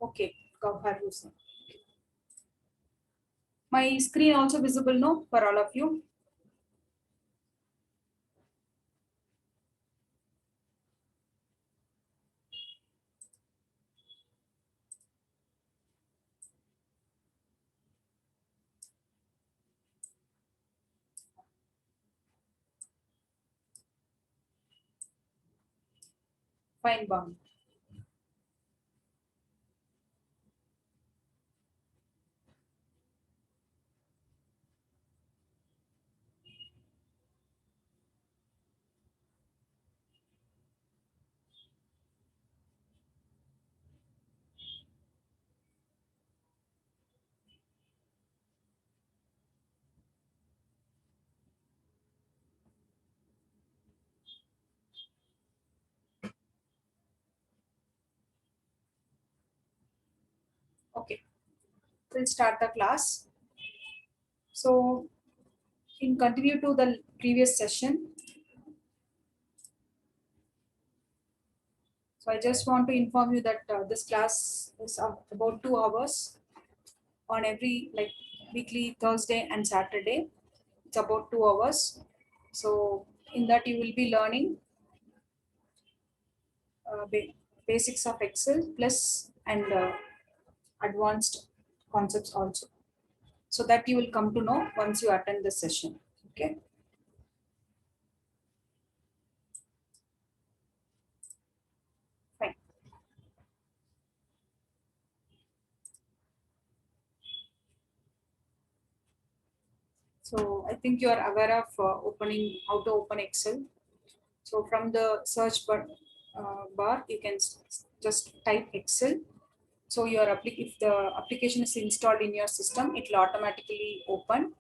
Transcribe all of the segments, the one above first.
Okay, Gauhar Hussain. My screen also visible, no, for all of you? Fine, Bam. Okay, we'll start the class. So, in continue to the previous session, so I just want to inform you that this class is about 2 hours on every like weekly Thursday and Saturday. It's about 2 hours. So, in that you will be learning basics of Excel plus and advanced concepts also. So that you will come to know once you attend the session. Okay. Fine. So I think you are aware of opening how to open Excel. So from the search bar you can just type Excel. So your if the application is installed in your system, it will automatically open.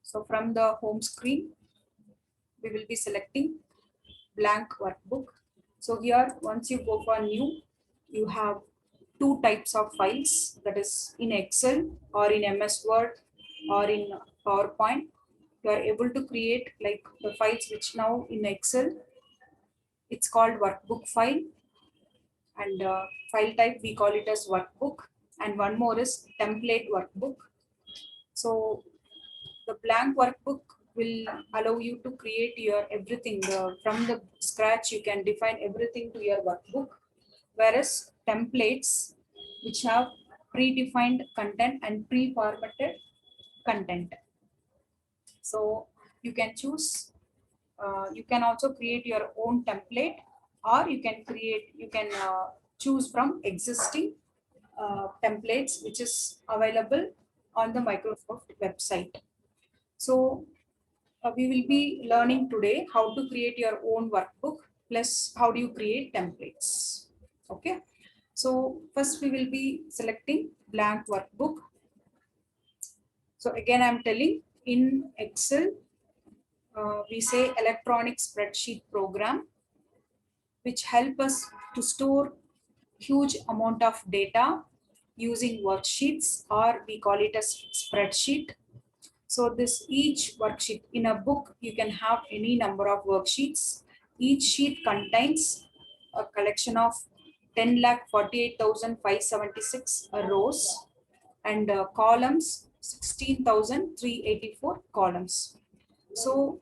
So from the home screen, we will be selecting blank workbook. So here, once you go for new, you have two types of files, that is in Excel or in MS Word or in PowerPoint. You are able to create like the files which now in Excel, it's called workbook file, and file type we call it as workbook, and one more is template workbook. So the blank workbook will allow you to create your everything from the scratch. You can define everything to your workbook, whereas templates which have predefined content and pre-formatted content. So you can choose, you can also create your own template, or you can choose from existing templates which is available on the Microsoft website. So we will be learning today how to create your own workbook plus how do you create templates. Okay. So first we will be selecting blank workbook. So again, I'm telling in Excel, we say electronic spreadsheet program, which help us to store huge amount of data using worksheets, or we call it as spreadsheet. So this each worksheet in a book, you can have any number of worksheets. Each sheet contains a collection of 10,48,576 rows and columns 16,384 columns. So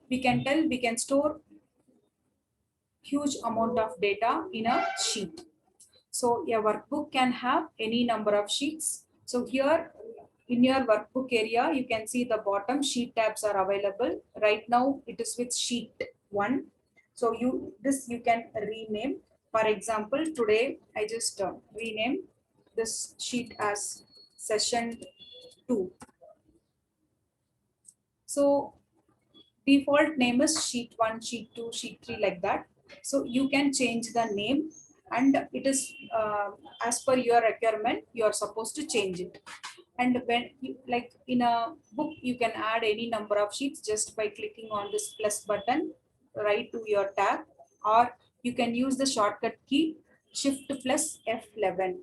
we can tell we can store huge amount of data in a sheet. So a workbook can have any number of sheets. So here in your workbook area, you can see the bottom sheet tabs are available. Right now it is with sheet 1. So you can rename. For example, today I just rename this sheet as session 2. So default name is sheet 1, sheet 2, sheet 3, like that. So you can change the name, and it is as per your requirement, you are supposed to change it. And when you, like in a book, you can add any number of sheets just by clicking on this plus button right to your tab, or you can use the shortcut key shift plus F11.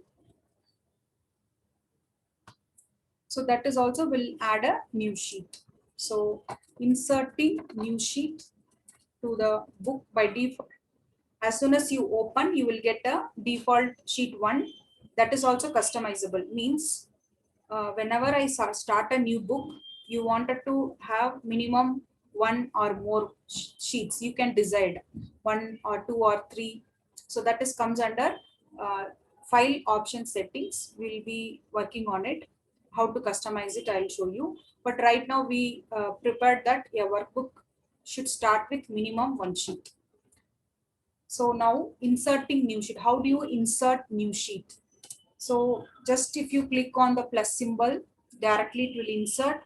So that is also will add a new sheet. So inserting new sheet, to the book by default. As soon as you open, you will get a default sheet 1 that is also customizable. Means whenever I start a new book, you wanted to have minimum 1 or more sheets. You can decide 1 or 2 or 3. So that is comes under file option settings. We'll be working on it. How to customize it, I'll show you. But right now we prepared that a workbook should start with minimum 1 sheet. So now inserting new sheet. How do you insert new sheet? So just if you click on the plus symbol, directly it will insert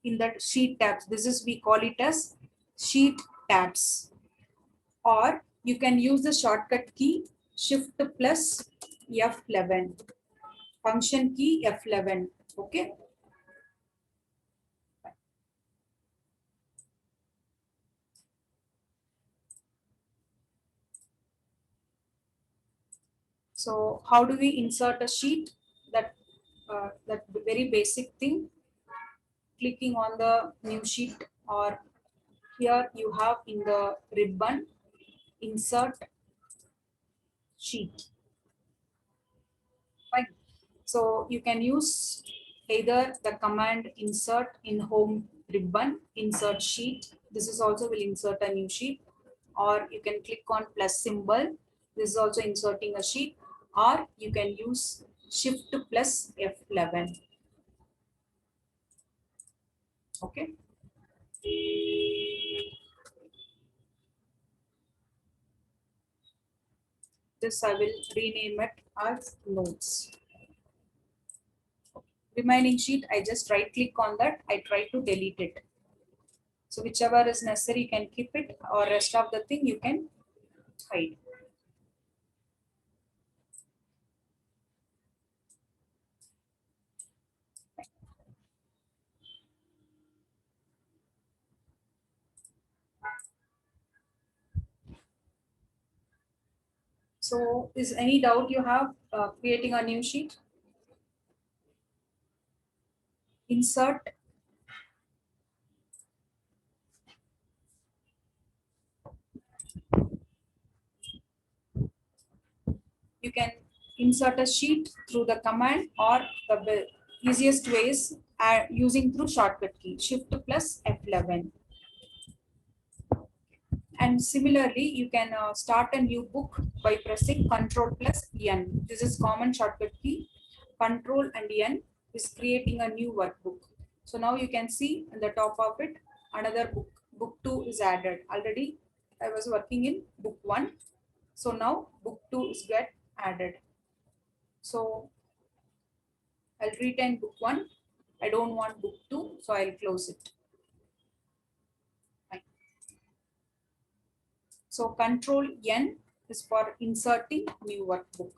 in that sheet tabs. This is, we call it as sheet tabs. Or you can use the shortcut key Shift plus F11. Function key F11. Okay. So how do we insert a sheet? That very basic thing. Clicking on the new sheet, or here you have in the ribbon insert sheet. Fine. So you can use either the command insert in home ribbon, insert sheet. This is also will insert a new sheet, or you can click on plus symbol. This is also inserting a sheet, or you can use Shift plus F11. Okay. This I will rename it as notes. Remaining sheet, I just right click on that. I try to delete it. So whichever is necessary, you can keep it, or rest of the thing you can hide. So is any doubt you have creating a new sheet? Insert. You can insert a sheet through the command, or the easiest way is using through shortcut key Shift plus F11. And similarly, you can start a new book by pressing Control plus N. This is common shortcut key. Control and N is creating a new workbook. So now you can see at the top of it, another book. Book 2 is added. Already I was working in book 1. So now book 2 is get added. So I'll retain book 1. I don't want book 2, so I'll close it. Fine. So Control N is for inserting new workbook.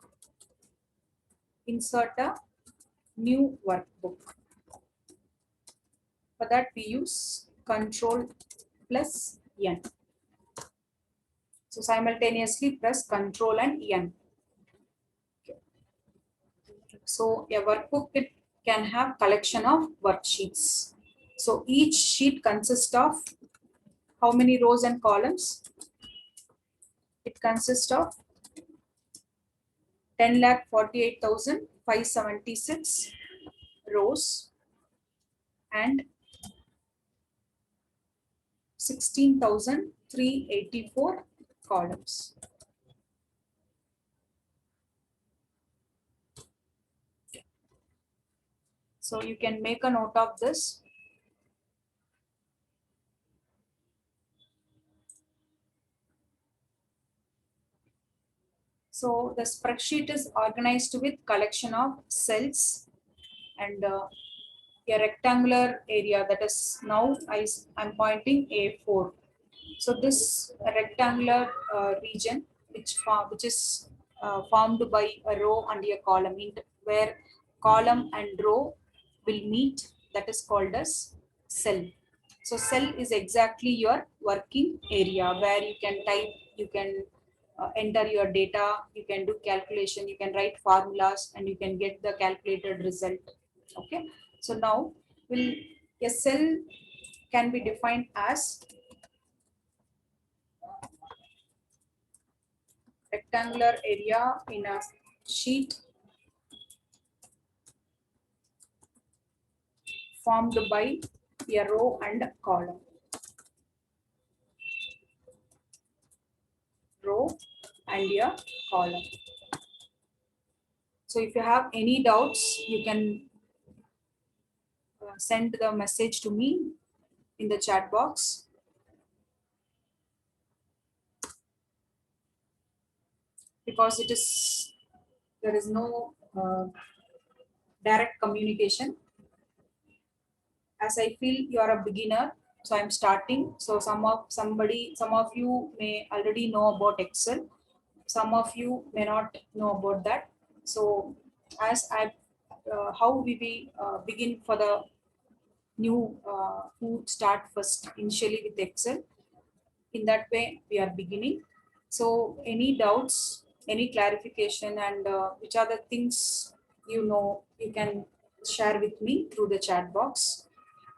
Insert a new workbook. For that we use Control plus N. So simultaneously press Control and N. Okay. So a workbook, it can have collection of worksheets. So each sheet consists of how many rows and columns? It consists of 10,48,576 rows and 16,384 columns. So you can make a note of this. So the spreadsheet is organized with collection of cells and a rectangular area, that is now I'm pointing A4. So this rectangular region which is formed by a row and a column, where column and row will meet, that is called as cell. So cell is exactly your working area where you can type, you can enter your data, you can do calculation, you can write formulas, and you can get the calculated result. Okay. So now a cell can be defined as rectangular area in a sheet formed by a row and column. Row and a column. So if you have any doubts, you can send the message to me in the chat box. Because there is no direct communication. As I feel you are a beginner, so I'm starting. So some of you may already know about Excel. Some of you may not know about that. So as how we begin for the new who start first initially with Excel. In that way we are beginning. So any doubts, any clarification, and which are the things you can share with me through the chat box.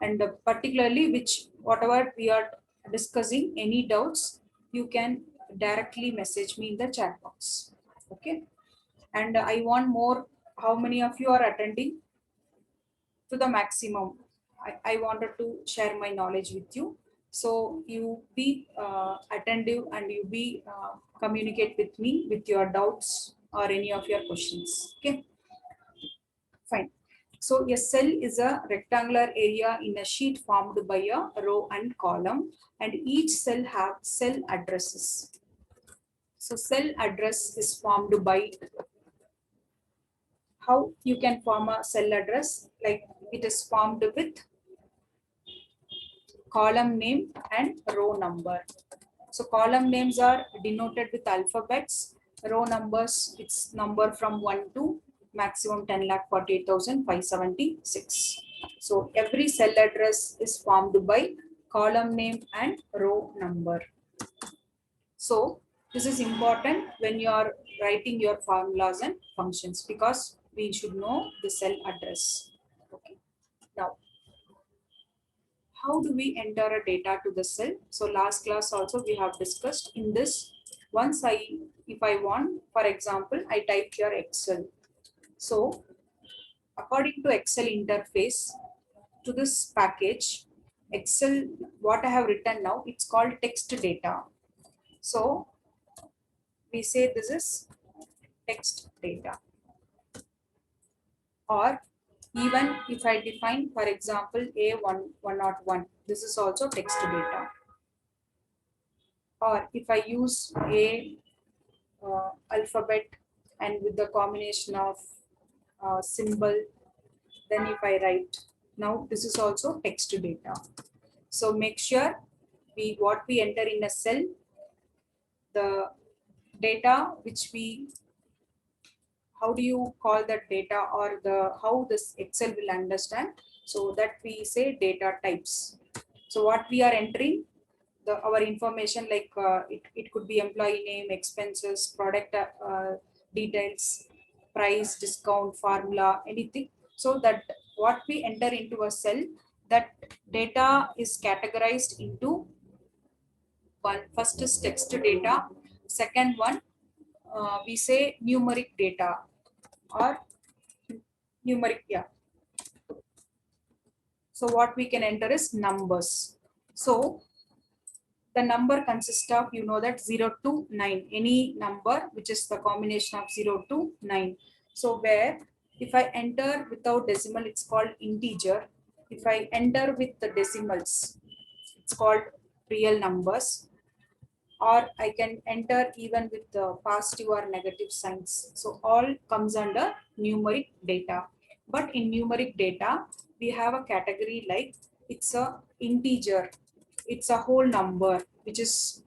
And particularly which whatever we are discussing, any doubts, you can directly message me in the chat box. Okay. And I want more. How many of you are attending? To the maximum. I wanted to share my knowledge with you. So you be attentive and you be communicate with me with your doubts or any of your questions. Okay, fine. So a cell is a rectangular area in a sheet formed by a row and column, and each cell have cell addresses. So cell address is formed by how you can form a cell address, like it is formed with column name and row number. So column names are denoted with alphabets. Row numbers, it's number from 1 to maximum 10,48,576. So every cell address is formed by column name and row number. So this is important when you are writing your formulas and functions, because we should know the cell address. Okay. Now, how do we enter a data to the cell? So last class also we have discussed. In this, if I want, for example, I type here Excel. So according to Excel interface, to this package, Excel, what I have written now, it's called text data. So we say this is text data. Or even if I define, for example, A101, this is also text data. Or if I use a alphabet and with the combination of symbol, then if I write, now this is also text data. So make sure what we enter in a cell, the data which how do you call that data, or how this Excel will understand, so that we say data types. So what we are entering, our information, like it could be employee name, expenses, product details, price, discount, formula, anything. So that what we enter into a cell, that data is categorized into one. First is text data. Second one, we say numeric data or numeric, yeah. So what we can enter is numbers. So the number consists of, that 0 to 9, any number which is the combination of 0 to 9. So where if I enter without decimal, it's called integer. If I enter with the decimals, it's called real numbers. Or I can enter even with the positive or negative signs. So all comes under numeric data. But in numeric data, we have a category like it's a integer. It's a whole number which is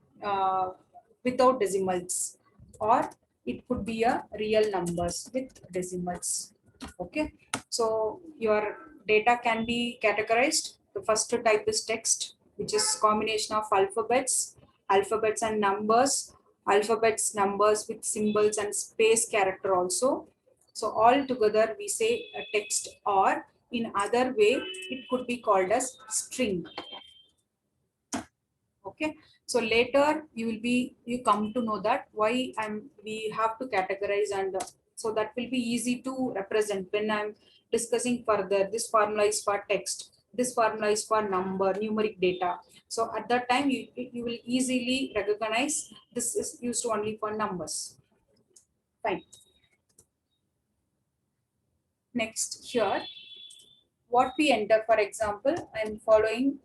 without decimals, or it could be a real numbers with decimals. Okay. So your data can be categorized. The first type is text, which is combination of alphabets and numbers, alphabets, numbers with symbols and space character also. So all together we say a text, or in other way it could be called as string. Okay. Okay, so later you come to know that why we have to categorize, and so that will be easy to represent when I'm discussing further. This formula is for text, this formula is for number, numeric data. So at that time you will easily recognize this is used only for numbers. Fine. Next, here what we enter, for example, I'm following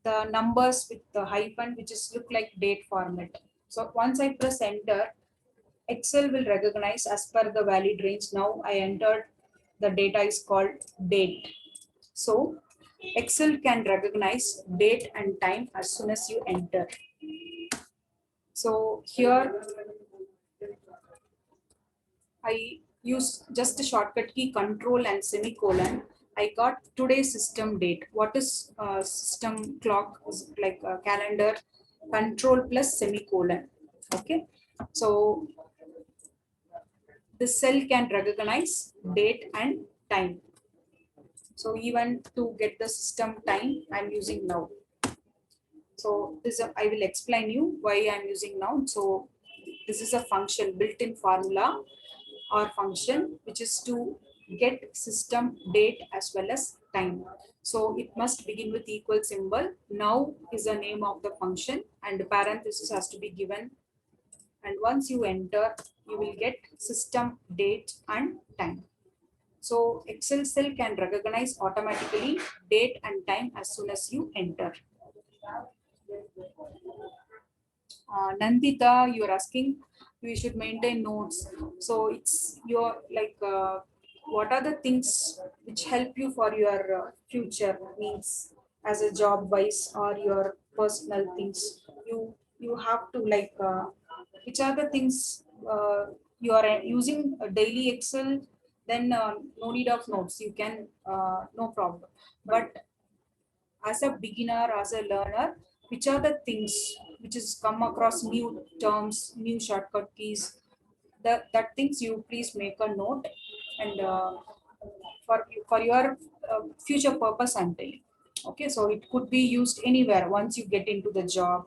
the numbers with the hyphen, which is look like date format. So once I press enter, Excel will recognize as per the valid range. Now I entered the data is called date. So Excel can recognize date and time as soon as you enter. So here I used just a shortcut key control and semicolon. I got today's system date. What is system clock is like a calendar, control plus semicolon. Okay. So the cell can recognize date and time. So even to get the system time, I'm using now. So this I will explain you why I'm using now. So this is a function, built-in formula or function, which is to get system date as well as time. So it must begin with equal symbol. Now is the name of the function, and the parenthesis has to be given. And once you enter, you will get system date and time. So Excel cell can recognize automatically date and time as soon as you enter. Nandita, you are asking we should maintain notes. So it's your like what are the things which help you for your future needs as a job wise or your personal things. You have to like which are the things you are using a daily Excel. Then no need of notes. You can no problem. But as a beginner, as a learner, which are the things which is come across new terms, new shortcut keys, that things you please make a note, and for your future purpose I'm telling. Okay, so it could be used anywhere once you get into the job.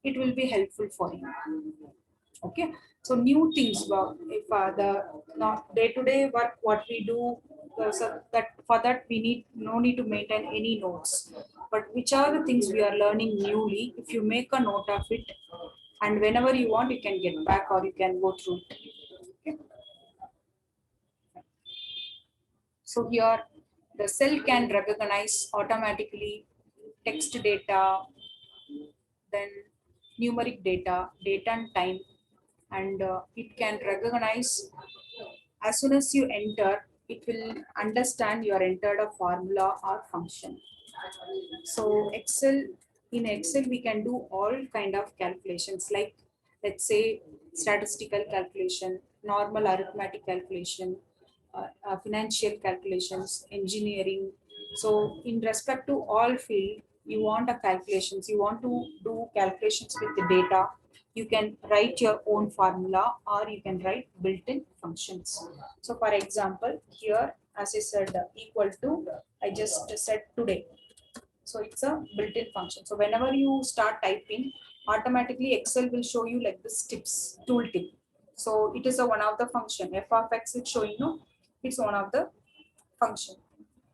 It will be helpful for you. Okay, so new things, if the day-to-day work what we do, so that for that we need no need to maintain any notes, but which are the things we are learning newly, if you make a note of it, and whenever you want you can get back or you can go through it. Okay. So here the cell can recognize automatically text data, then numeric data, date and time, and it can recognize as soon as you enter, it will understand you are entered a formula or function. So in Excel, we can do all kind of calculations like, let's say, statistical calculation, normal arithmetic calculation, financial calculations, engineering. So in respect to all field, you want a calculations, you want to do calculations with the data, you can write your own formula or you can write built-in functions. So for example, here, as I said, equal to, I just said today. So it's a built-in function. So whenever you start typing, automatically Excel will show you like this tips, tooltip. So it is a one of the function. F of X is showing, no, it's one of the function.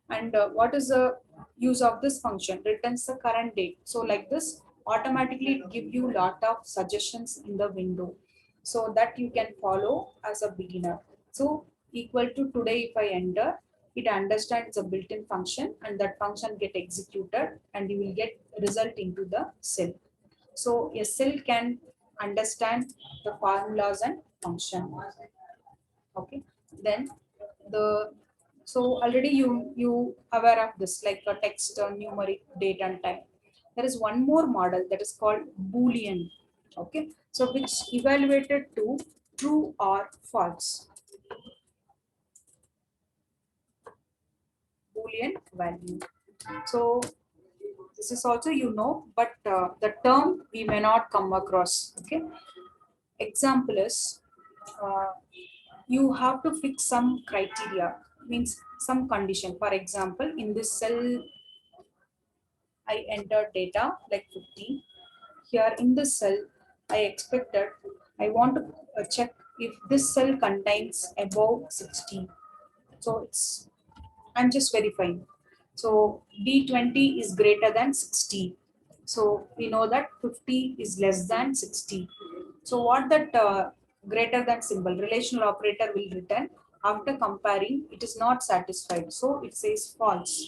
And what is the use of this function? Returns the current date. So like this, automatically it give you lot of suggestions in the window, so that you can follow as a beginner. So equal to today, if I enter, it understands a built-in function, and that function get executed, and you will get result into the cell. So a cell can understand the formulas and function. Okay, then the so already you aware of this, like a text, numeric, date and time. There is one more model that is called Boolean. Okay, so which evaluated to true or false. Boolean value. So this is also but the term we may not come across. Okay, example is you have to fix some criteria, means some condition. For example, in this cell I entered data like 50. Here in this cell, I want to check if this cell contains above 60. So I'm just verifying. So D20 is greater than 60. So we know that 50 is less than 60. So what that greater than symbol, relational operator will return after comparing, it is not satisfied. So it says false.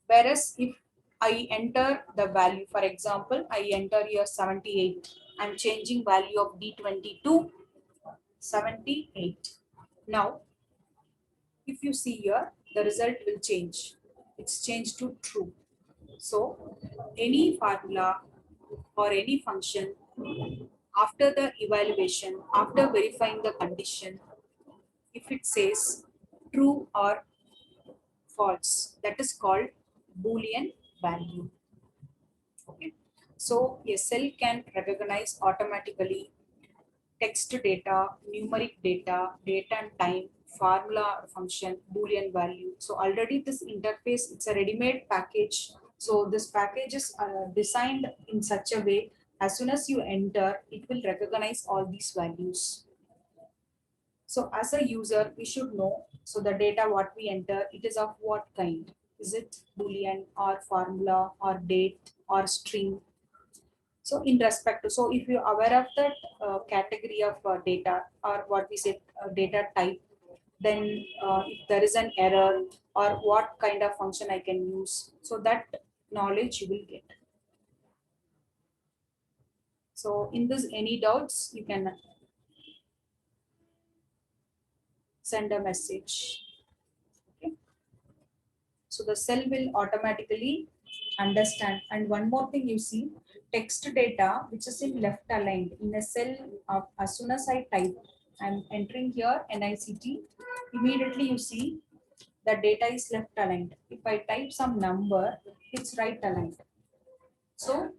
Whereas if I enter the value, for example, I enter here 78. I'm changing value of D20 to 78. Now, if you see here, the result will change. It's changed to true. So any formula or any function after the evaluation, after verifying the condition, if it says true or false, that is called Boolean value. Okay. So a cell can recognize automatically text data, numeric data, date and time, formula or function, Boolean value. So already this interface, it's a ready-made package. So this package is designed in such a way, as soon as you enter, it will recognize all these values. So as a user, we should know, so the data what we enter, it is of what kind? Is it Boolean or formula or date or string? So in respect to, so if you're aware of that category of data or what we say data type, then if there is an error or what kind of function I can use, so that knowledge you will get. So in this, any doubts, you can send a message. Okay. So the cell will automatically understand. And one more thing you see, text data, which is in left aligned in a cell, as soon as I type, I'm entering here NICT, immediately you see the data is left aligned. If I type some number, it's right aligned. So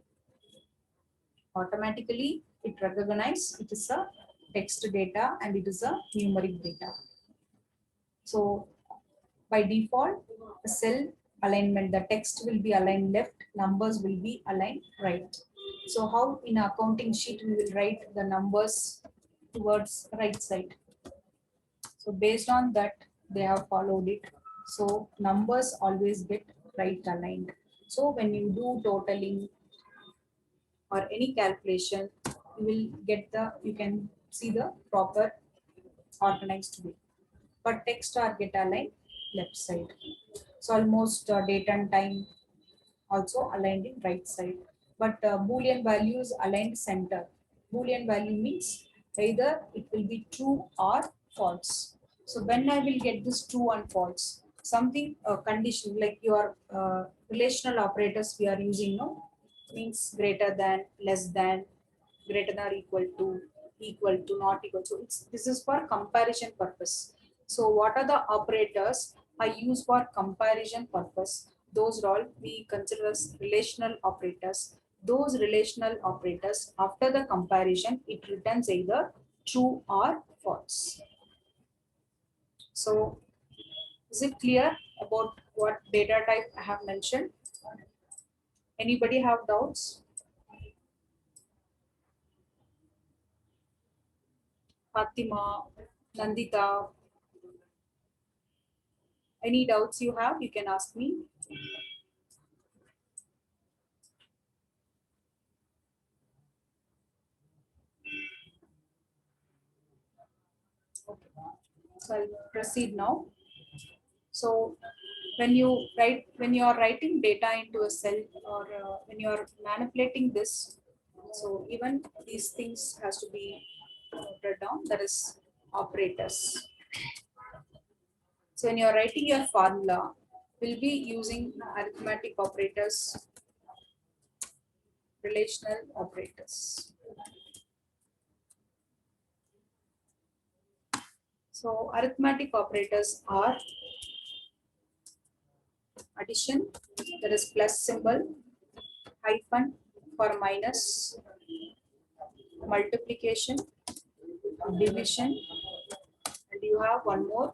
automatically it recognizes it is a text data and it is a numeric data. So by default, the cell alignment, the text will be aligned left, numbers will be aligned right. So how in accounting sheet we will write the numbers towards right side. So based on that, they have followed it. So numbers always get right aligned. So when you do totaling or any calculation, you will get you can see the proper organized way. But text are get aligned left side. So almost date and time also aligned in right side. But Boolean values aligned center. Boolean value means either it will be true or false. So when I will get this true and false, something condition like your relational operators we are using no means greater than, less than, greater than or equal to, not equal. So this is for comparison purpose. So what are the operators I use for comparison purpose? Those are all we consider as relational operators. Those relational operators, after the comparison, it returns either true or false. So is it clear about what data type I have mentioned? Anybody have doubts? Fatima, Nandita, any doubts you have, you can ask me. Okay. So I'll proceed now. So when you are writing data into a cell or when you are manipulating this, so even these things has to be noted down. That is operators. So when you are writing your formula, we'll be using arithmetic operators, relational operators. So arithmetic operators are addition, that is plus symbol, hyphen for minus, multiplication, division, and you have one more.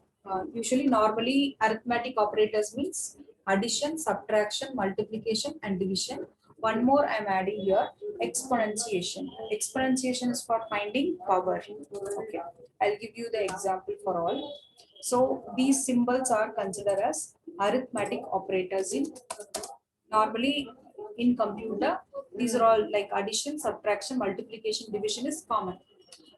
Usually, normally arithmetic operators means addition, subtraction, multiplication, and division. One more I'm adding here, exponentiation. Exponentiation is for finding power. Okay, I'll give you the example for all. So these symbols are considered as arithmetic operators in normally in computer. These are all like addition, subtraction, multiplication, division is common.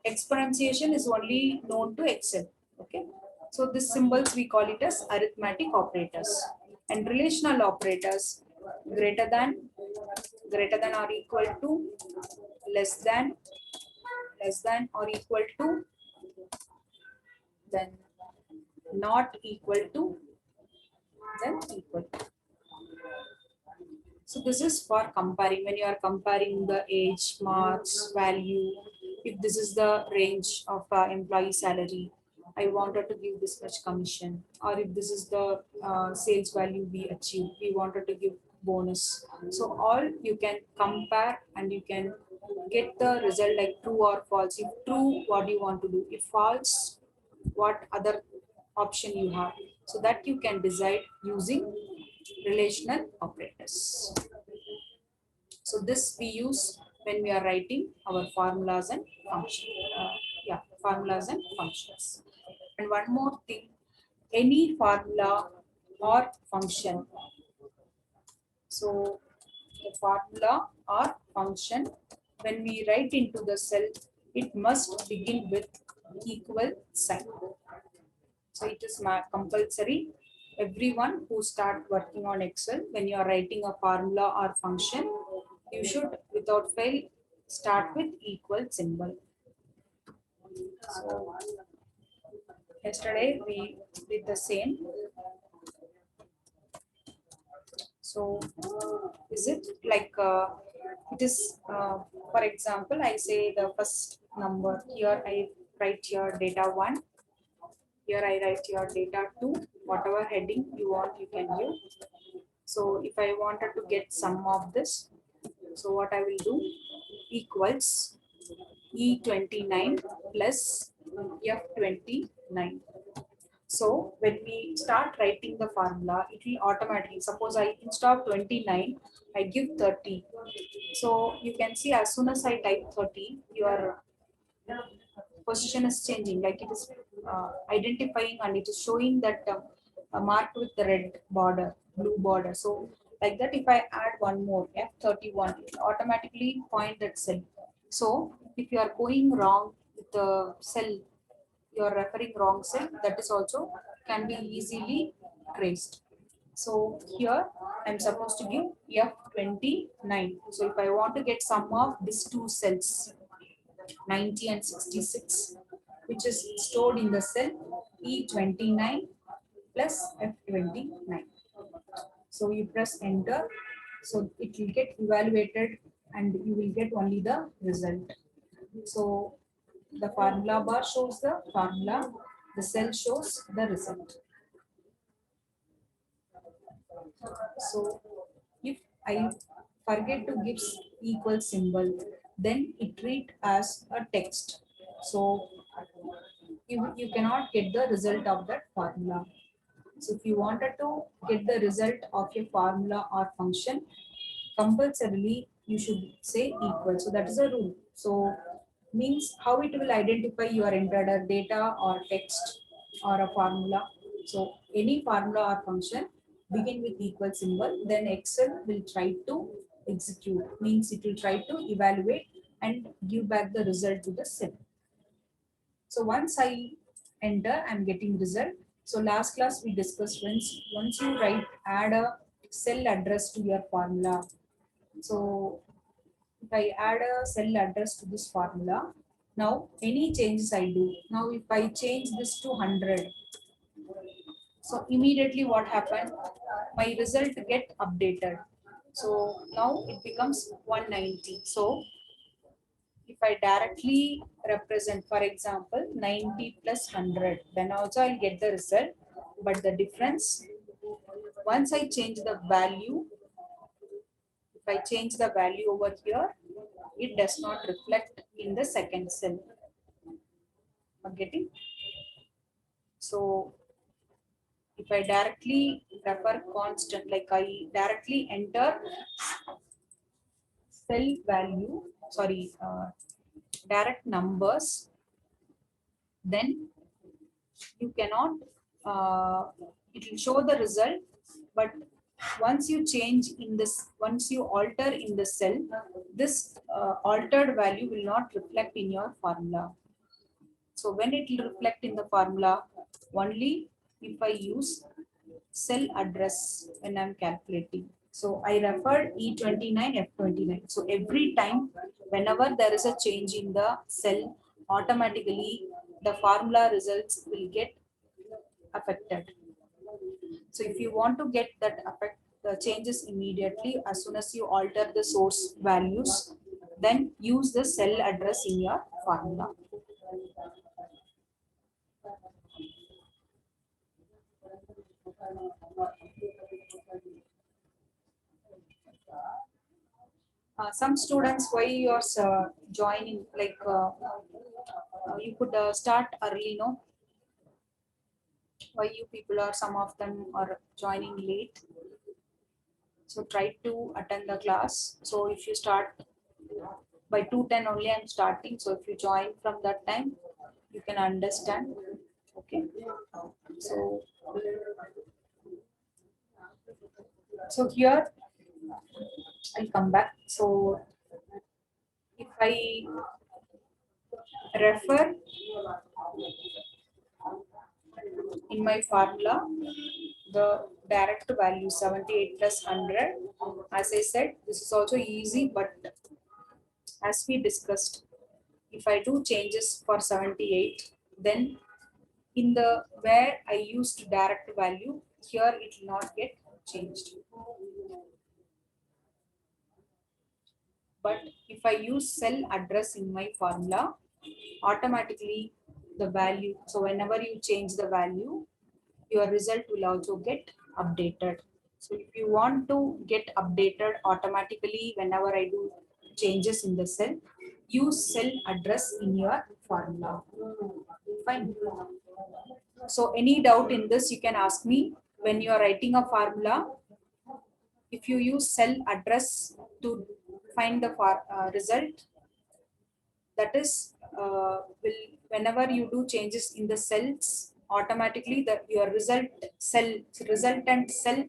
Exponentiation is only known to Excel. Okay, so these symbols we call it as arithmetic operators. And relational operators, greater than or equal to, less than or equal to, then not equal to, then equal to. So this is for comparing, when you are comparing the age, marks, value, if this is the range of employee salary, I wanted to give this much commission, or if this is the sales value we achieved, we wanted to give bonus. So all you can compare and you can get the result like true or false. If true, what you want to do. If false, what other option you have. So that you can decide using relational operators. So this we use when we are writing our formulas and functions. Formulas and functions. And one more thing, any formula or function. So the formula or function, when we write into the cell, it must begin with equal sign. So it is compulsory. Everyone who start working on Excel, when you are writing a formula or function, you should without fail start with equal symbol. So yesterday we did the same. So is it like it is for example, I say the first number here, I write your data 1. Here I write your data 2. Whatever heading you want, you can use. So if I wanted to get sum of this, so what I will do, equals E29 plus F29. So when we start writing the formula, it will automatically, suppose I instead of 29, I give 30. So you can see as soon as I type 30, your position is changing, like it is identifying and it is showing that marked with the red border, blue border. So like that, if I add one more F31, it will automatically point that cell. So if you are going wrong with the cell, you are referring wrong cell, that is also can be easily traced. So here I'm supposed to give F29. So if I want to get sum of these two cells, 90 and 66, which is stored in the cell E29 plus F29. So you press enter. So it will get evaluated and you will get only the result. So the formula bar shows the formula, the cell shows the result. So if I forget to give equal symbol, then it treat as a text. So you cannot get the result of that formula. So if you wanted to get the result of a formula or function, compulsorily you should say equal. So that is a rule. So means how it will identify your entered data or text or a formula. So any formula or function begin with equal symbol, then Excel will try to execute, means it will try to evaluate and give back the result to the cell. So once I enter, I'm getting result. So last class we discussed once you add a cell address to your formula. So if I add a cell address to this formula, now any changes I do, now if I change this to 100, so immediately what happened? My result get updated. So now it becomes 190. So if I directly represent, for example, 90 plus 100, then also I'll get the result. But the difference, once I change the value, if I change the value over here, it does not reflect in the second cell. I'm getting? So if I directly refer constant, like I directly enter cell value, sorry, direct numbers, then you cannot, it will show the result, but once you change in this, once you alter in the cell, this altered value will not reflect in your formula. So when it will reflect in the formula, only if I use cell address when I'm calculating. So I referred E29, F29. So every time, whenever there is a change in the cell, automatically the formula results will get affected. So if you want to get that affect the changes immediately, as soon as you alter the source values, then use the cell address in your formula. Some students, why you're joining, like you could start early, no? Why you people are, some of them are joining late? So try to attend the class. So if you start by 2:10 only, I'm starting. So if you join from that time, you can understand. Okay. So here I'll come back. So if I refer in my formula the direct value 78 plus 100, as I said, this is also easy, but as we discussed, if I do changes for 78, then in the where I used direct value, here it will not get changed. But if I use cell address in my formula, automatically the value, so whenever you change the value, your result will also get updated. So if you want to get updated automatically whenever I do changes in the cell, use cell address in your formula. Fine. So any doubt in this, you can ask me. When you are writing a formula, if you use cell address to find the result, that is will, whenever you do changes in the cells, automatically the your resultant cell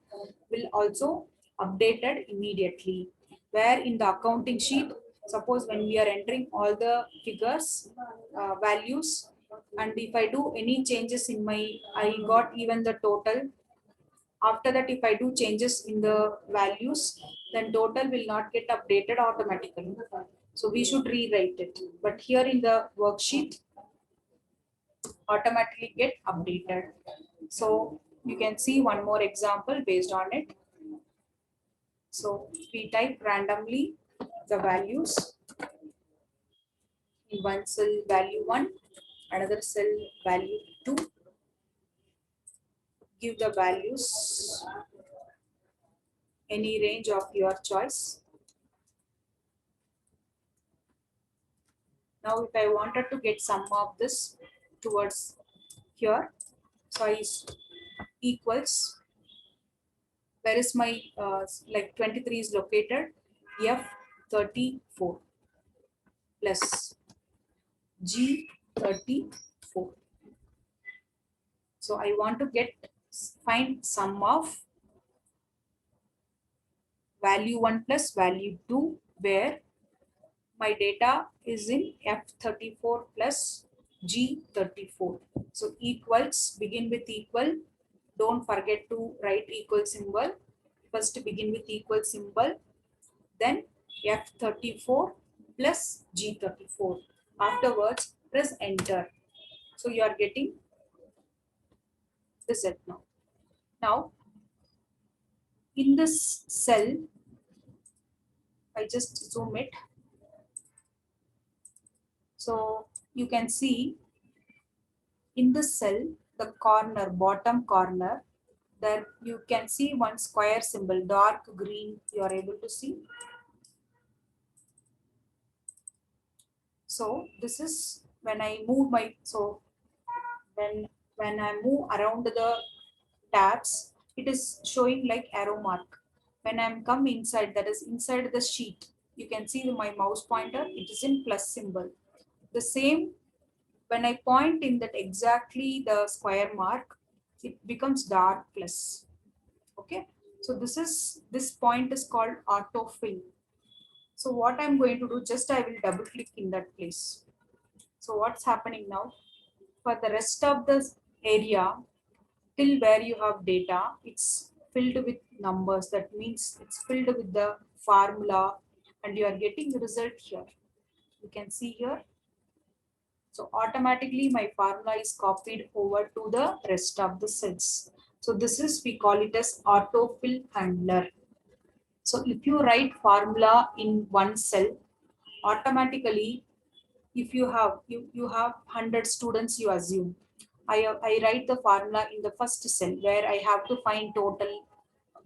will also updated immediately. Where in the accounting sheet, suppose when we are entering all the figures, values, and if I do any changes in my, I got even the total. After that, if I do changes in the values, then total will not get updated automatically. So we should rewrite it. But here in the worksheet, automatically get updated. So you can see one more example based on it. So we type randomly the values in one cell value 1, another cell value 2, give the values, any range of your choice. Now, if I wanted to get sum of this towards here, so I equals, where is my like 23 is located, F34 plus G34. So I want to find sum of value 1 plus value 2, where my data is in F34 plus G34. So equals, begin with equal. Don't forget to write equal symbol. First begin with equal symbol. Then F34 plus G34. Afterwards, press enter. So you are getting the result now. Now, in this cell, I just zoom it. So you can see in the cell, the corner, bottom corner, there you can see one square symbol, dark green, you are able to see. So this is when I move my, so when I move around the tabs, it is showing like arrow mark. When I'm come inside, that is inside the sheet, you can see my mouse pointer, it is in plus symbol. The same, when I point in that exactly the square mark, it becomes dark plus. Okay, so this point is called autofill. So what I'm going to do, just I will double click in that place. So what's happening now? For the rest of the area, till where you have data, it's filled with numbers. That means it's filled with the formula and you are getting the result here. You can see here. So automatically my formula is copied over to the rest of the cells. So this is, we call it as autofill handler. So if you write formula in one cell, automatically, if you have 100 students, you assume, I write the formula in the first cell where I have to find total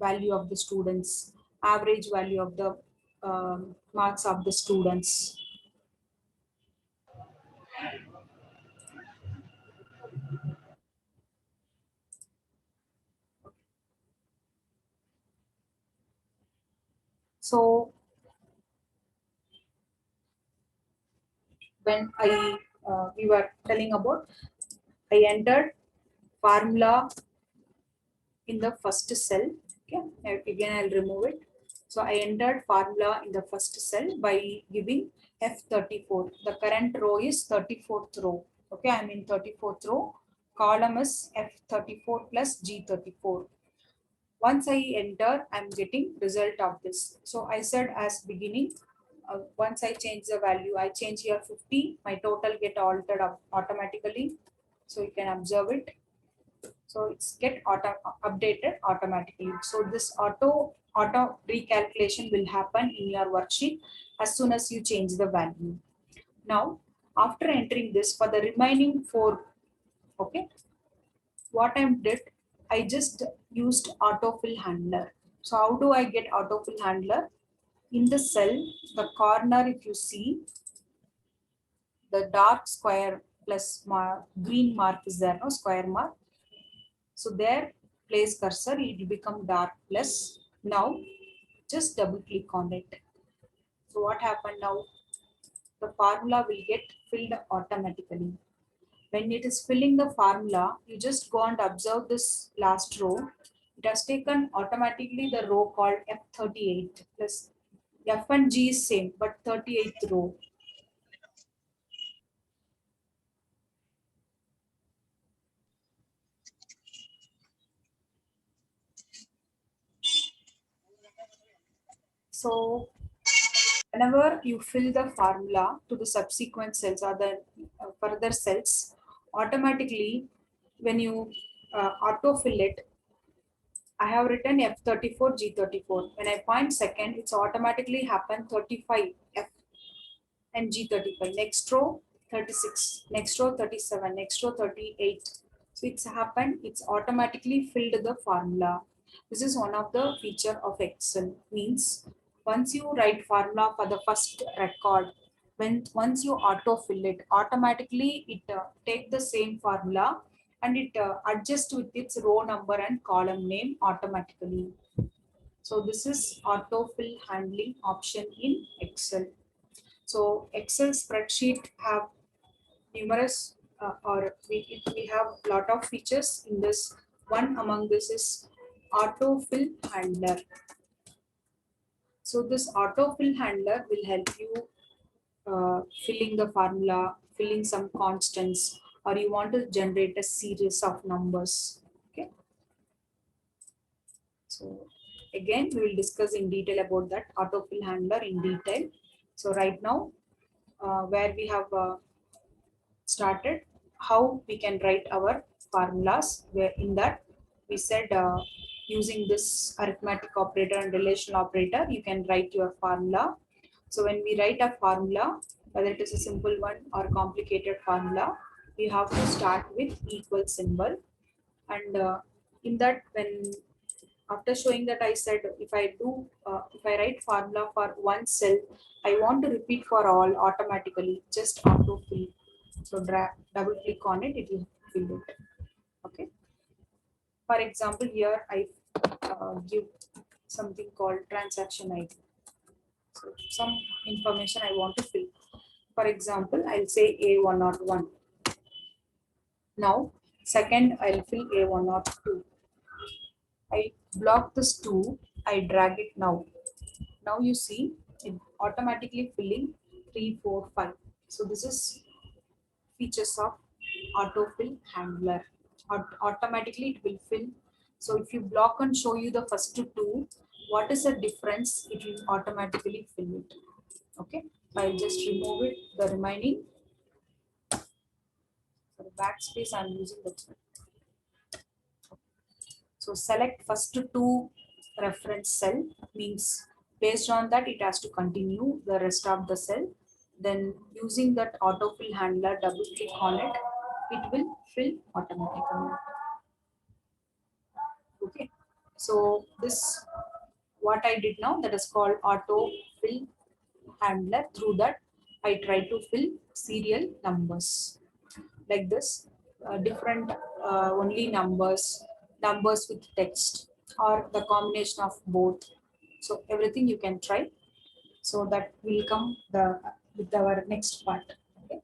value of the students, average value of the marks of the students. So when we were telling about, I entered formula in the first cell. Okay, again I'll remove it. So I entered formula in the first cell by giving F34. The current row is 34th row. Okay, I'm in 34th row. Column is F34 plus G34. Once I enter, I'm getting result of this. So I said as beginning, once I change the value, I change here 50, my total get altered automatically. So you can observe it. So it's get updated automatically. So this auto recalculation will happen in your worksheet as soon as you change the value. Now, after entering this for the remaining 4, okay, what I did, I just used autofill handler. So how do I get autofill handler? In the cell, the corner, if you see, the dark square plus green mark is there, no square mark. So there, place cursor, it will become dark plus. Now, just double click on it. So what happened now? The formula will get filled automatically. When it is filling the formula, you just go and observe this last row. It has taken automatically the row called F38 plus F and G is same, but 38th row. So whenever you fill the formula to the subsequent cells or the further cells, automatically when you autofill it, I have written F34, G34. When I find second, it's automatically happen 35 F and G35. Next row 36, next row 37, next row 38. So it's happened, it's automatically filled the formula. This is one of the feature of Excel. Means once you write formula for the first record, once you autofill it, automatically it take the same formula and it adjusts with its row number and column name automatically. So this is autofill handling option in Excel. So Excel spreadsheet have numerous we have lot of features in this. One among this is autofill handler. So this autofill handler will help you filling the formula, filling some constants, or you want to generate a series of numbers. Okay. So again, we will discuss in detail about that autofill handler in detail. So right now, where we have started, how we can write our formulas, where in that we said using this arithmetic operator and relational operator, you can write your formula. So when we write a formula, whether it is a simple one or complicated formula, we have to start with equal symbol. And in that, when after showing that, I said if I write formula for one cell, I want to repeat for all automatically, just autofill. So double click on it, it will fill it. Okay. For example, here I give something called transaction ID. So some information I want to fill. For example, I'll say A101. Now, second, I'll fill A102. I block this 2, I drag it now. Now you see it automatically filling 3, 4, 5. So this is features of autofill handler. Automatically it will fill. So if you block and show you the first two, what is the difference? It will automatically fill it. Okay, I'll just remove it, the remaining. For the backspace, I'm using that one. So select first two reference cell, means based on that it has to continue the rest of the cell. Then using that autofill handler, double click on it, it will fill automatically. Okay, so this what I did now, that is called autofill handler. Through that I try to fill serial numbers like this, different only numbers with text, or the combination of both. So everything you can try. So that will come the with our next part. Okay.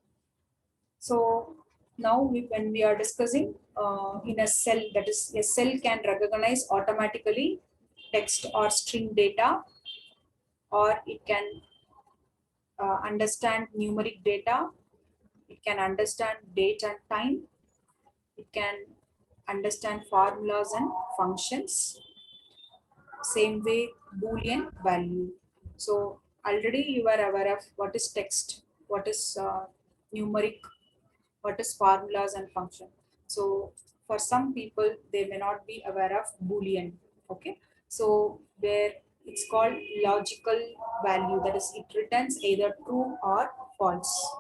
So now when we are discussing in a cell, that is a cell can recognize automatically text or string data, or it can understand numeric data, it can understand date and time, it can understand formulas and functions. Same way, Boolean value. So already you are aware of what is text, what is numeric, what is formulas and function. So for some people, they may not be aware of Boolean. Okay. So where it's called logical value, that is it returns either true or false.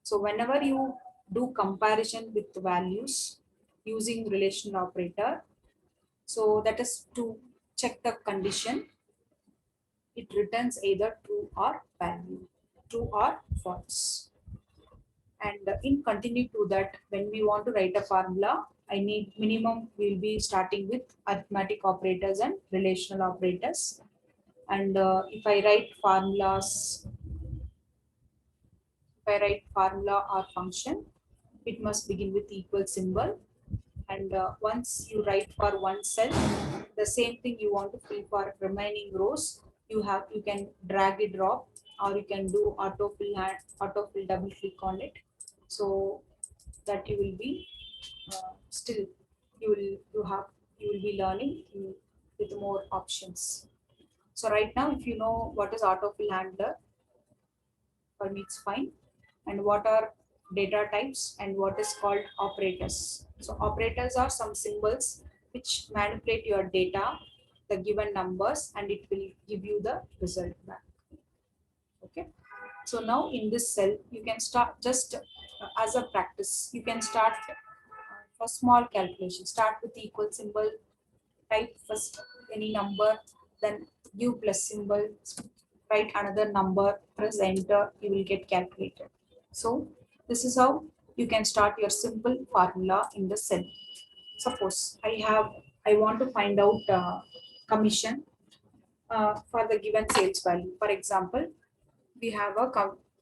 So whenever you do comparison with values using relational operator, so that is to check the condition, it returns either true or value, true or false. And in continue to that, when we want to write a formula, I need minimum, we'll be starting with arithmetic operators and relational operators. And if I write formulas, if I write formula or function, it must begin with equal symbol. And once you write for one cell, the same thing you want to fill for remaining rows, you can drag it drop, or you can do autofill double click on it, so that you will be still you will be learning with more options. So right now, if you know what is autofill handler, for me it's fine. And what are data types and what is called operators. So operators are some symbols which manipulate your data, the given numbers, and it will give you the result back. Okay. So now in this cell, you can start just as a practice. You can start for small calculation. Start with equal symbol, type first any number, then give plus symbol, write another number, press enter, you will get calculated. So this is how you can start your simple formula in the cell. Suppose I want to find out commission for the given sales value. For example, we have a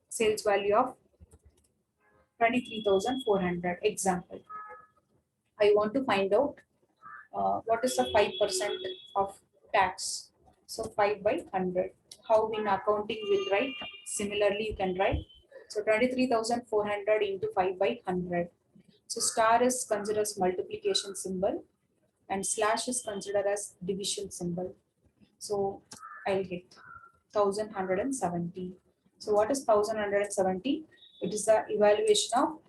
sales value of 23,400. Example, I want to find out what is the 5% of tax. So 5 by 100. How in accounting we'll write? Similarly, you can write. So 23,400 into 5 by 100. So star is considered as multiplication symbol and slash is considered as division symbol. So I'll get 1,170. So what is 1,170? It is the evaluation of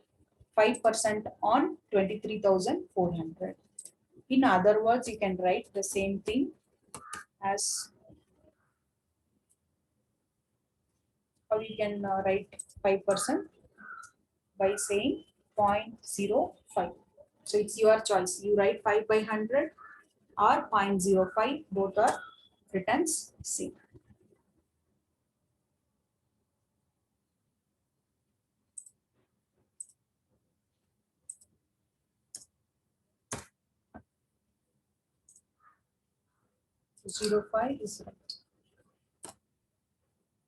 5% on 23,400. In other words, you can write the same thing as, or you can write 5% by saying 0.05. So it's your choice. You write 5 by 100 or 0.05, both are returns same. 0.05 is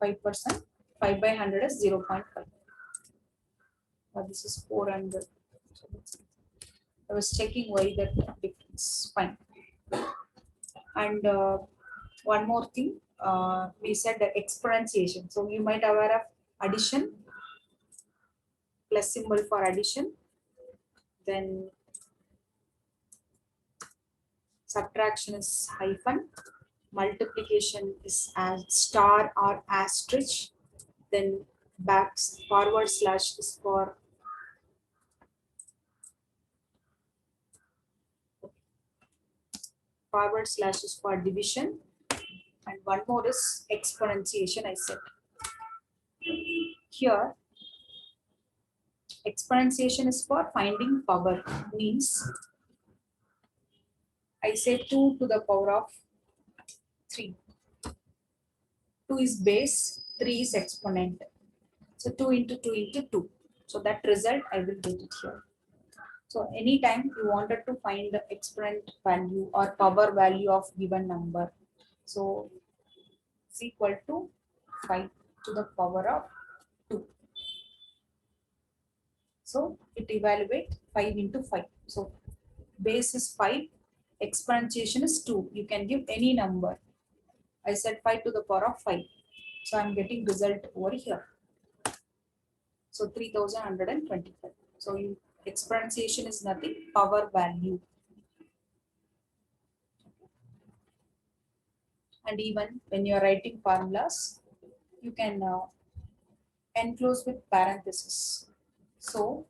right. 5%. 5 by 100 is 0.5. This is 400. I was checking why that difference. Fine. And one more thing, we said the exponentiation. So you might aware of addition, plus symbol for addition, then subtraction is hyphen, multiplication is as star or asterisk, then forward slash is for division, and one more is exponentiation. I said here exponentiation is for finding power, means I say 2 to the power of 3. 2 is base, 3 is exponent. So 2 into 2 into 2. So that result I will get it here. So anytime you wanted to find the exponent value or power value of given number, so it's equal to 5 to the power of 2. So it evaluate 5 into 5. So base is 5, exponentiation is 2. You can give any number. I said 5 to the power of 5. So I'm getting result over here. So 3125. So exponentiation is nothing, power value. And even when you are writing formulas, you can enclose with parentheses. So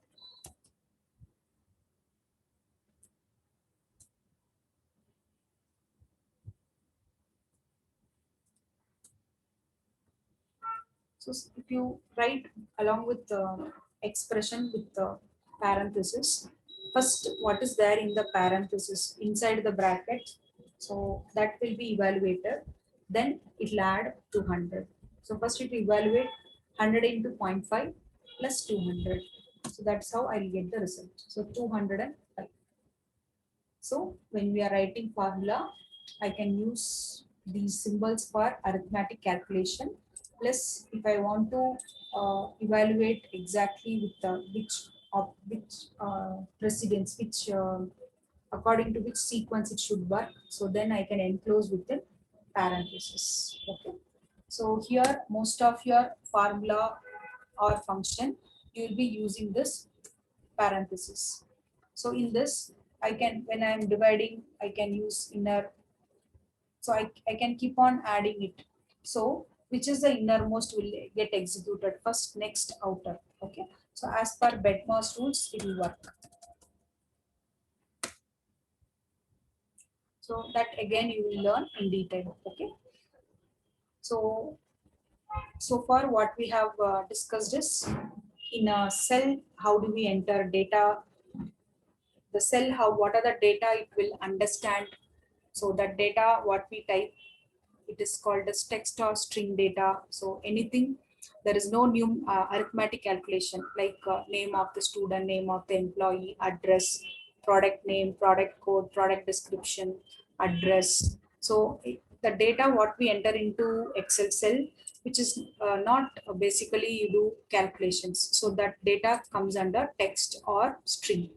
if you write along with the expression with the parenthesis, first what is there in the parenthesis inside the bracket, so that will be evaluated. Then it will add 200. So first it will evaluate 100 into 0.5 plus 200. So that's how I'll get the result. So 205. So when we are writing formula, I can use these symbols for arithmetic calculation. Plus, if I want to evaluate exactly with which precedence, according to which sequence it should work, so then I can enclose within parentheses. Okay. So here, most of your formula or function, you will be using this parenthesis. So in this, I can, when I am dividing, I can use inner. So I can keep on adding it. So which is the innermost will get executed first, next outer. Okay. So as per BEDMAS rules, it will work. So that again you will learn in detail. Okay. So far what we have discussed is in a cell, how do we enter data? The cell, what are the data it will understand? So that data, what we type, it is called as text or string data. So anything, there is no new arithmetic calculation like name of the student, name of the employee, address, product name, product code, product description, address. So the data what we enter into Excel cell, which is not basically you do calculations. So that data comes under text or string.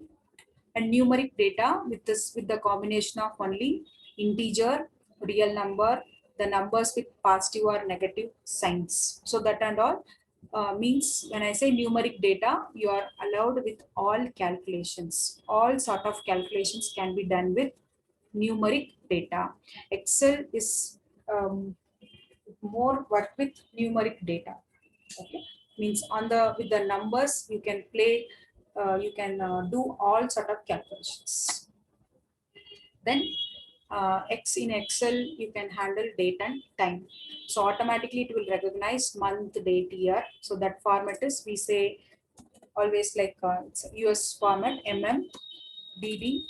And numeric data with the combination of only integer, real number, the numbers with positive or negative signs. So that and all means when I say numeric data, you are allowed with all calculations. All sort of calculations can be done with numeric data. Excel is more work with numeric data. Okay, means on the with the numbers you can play, you can do all sort of calculations. Then in Excel you can handle date and time. So automatically it will recognize month, date, year. So that format is, we say always like it's a US format, DD,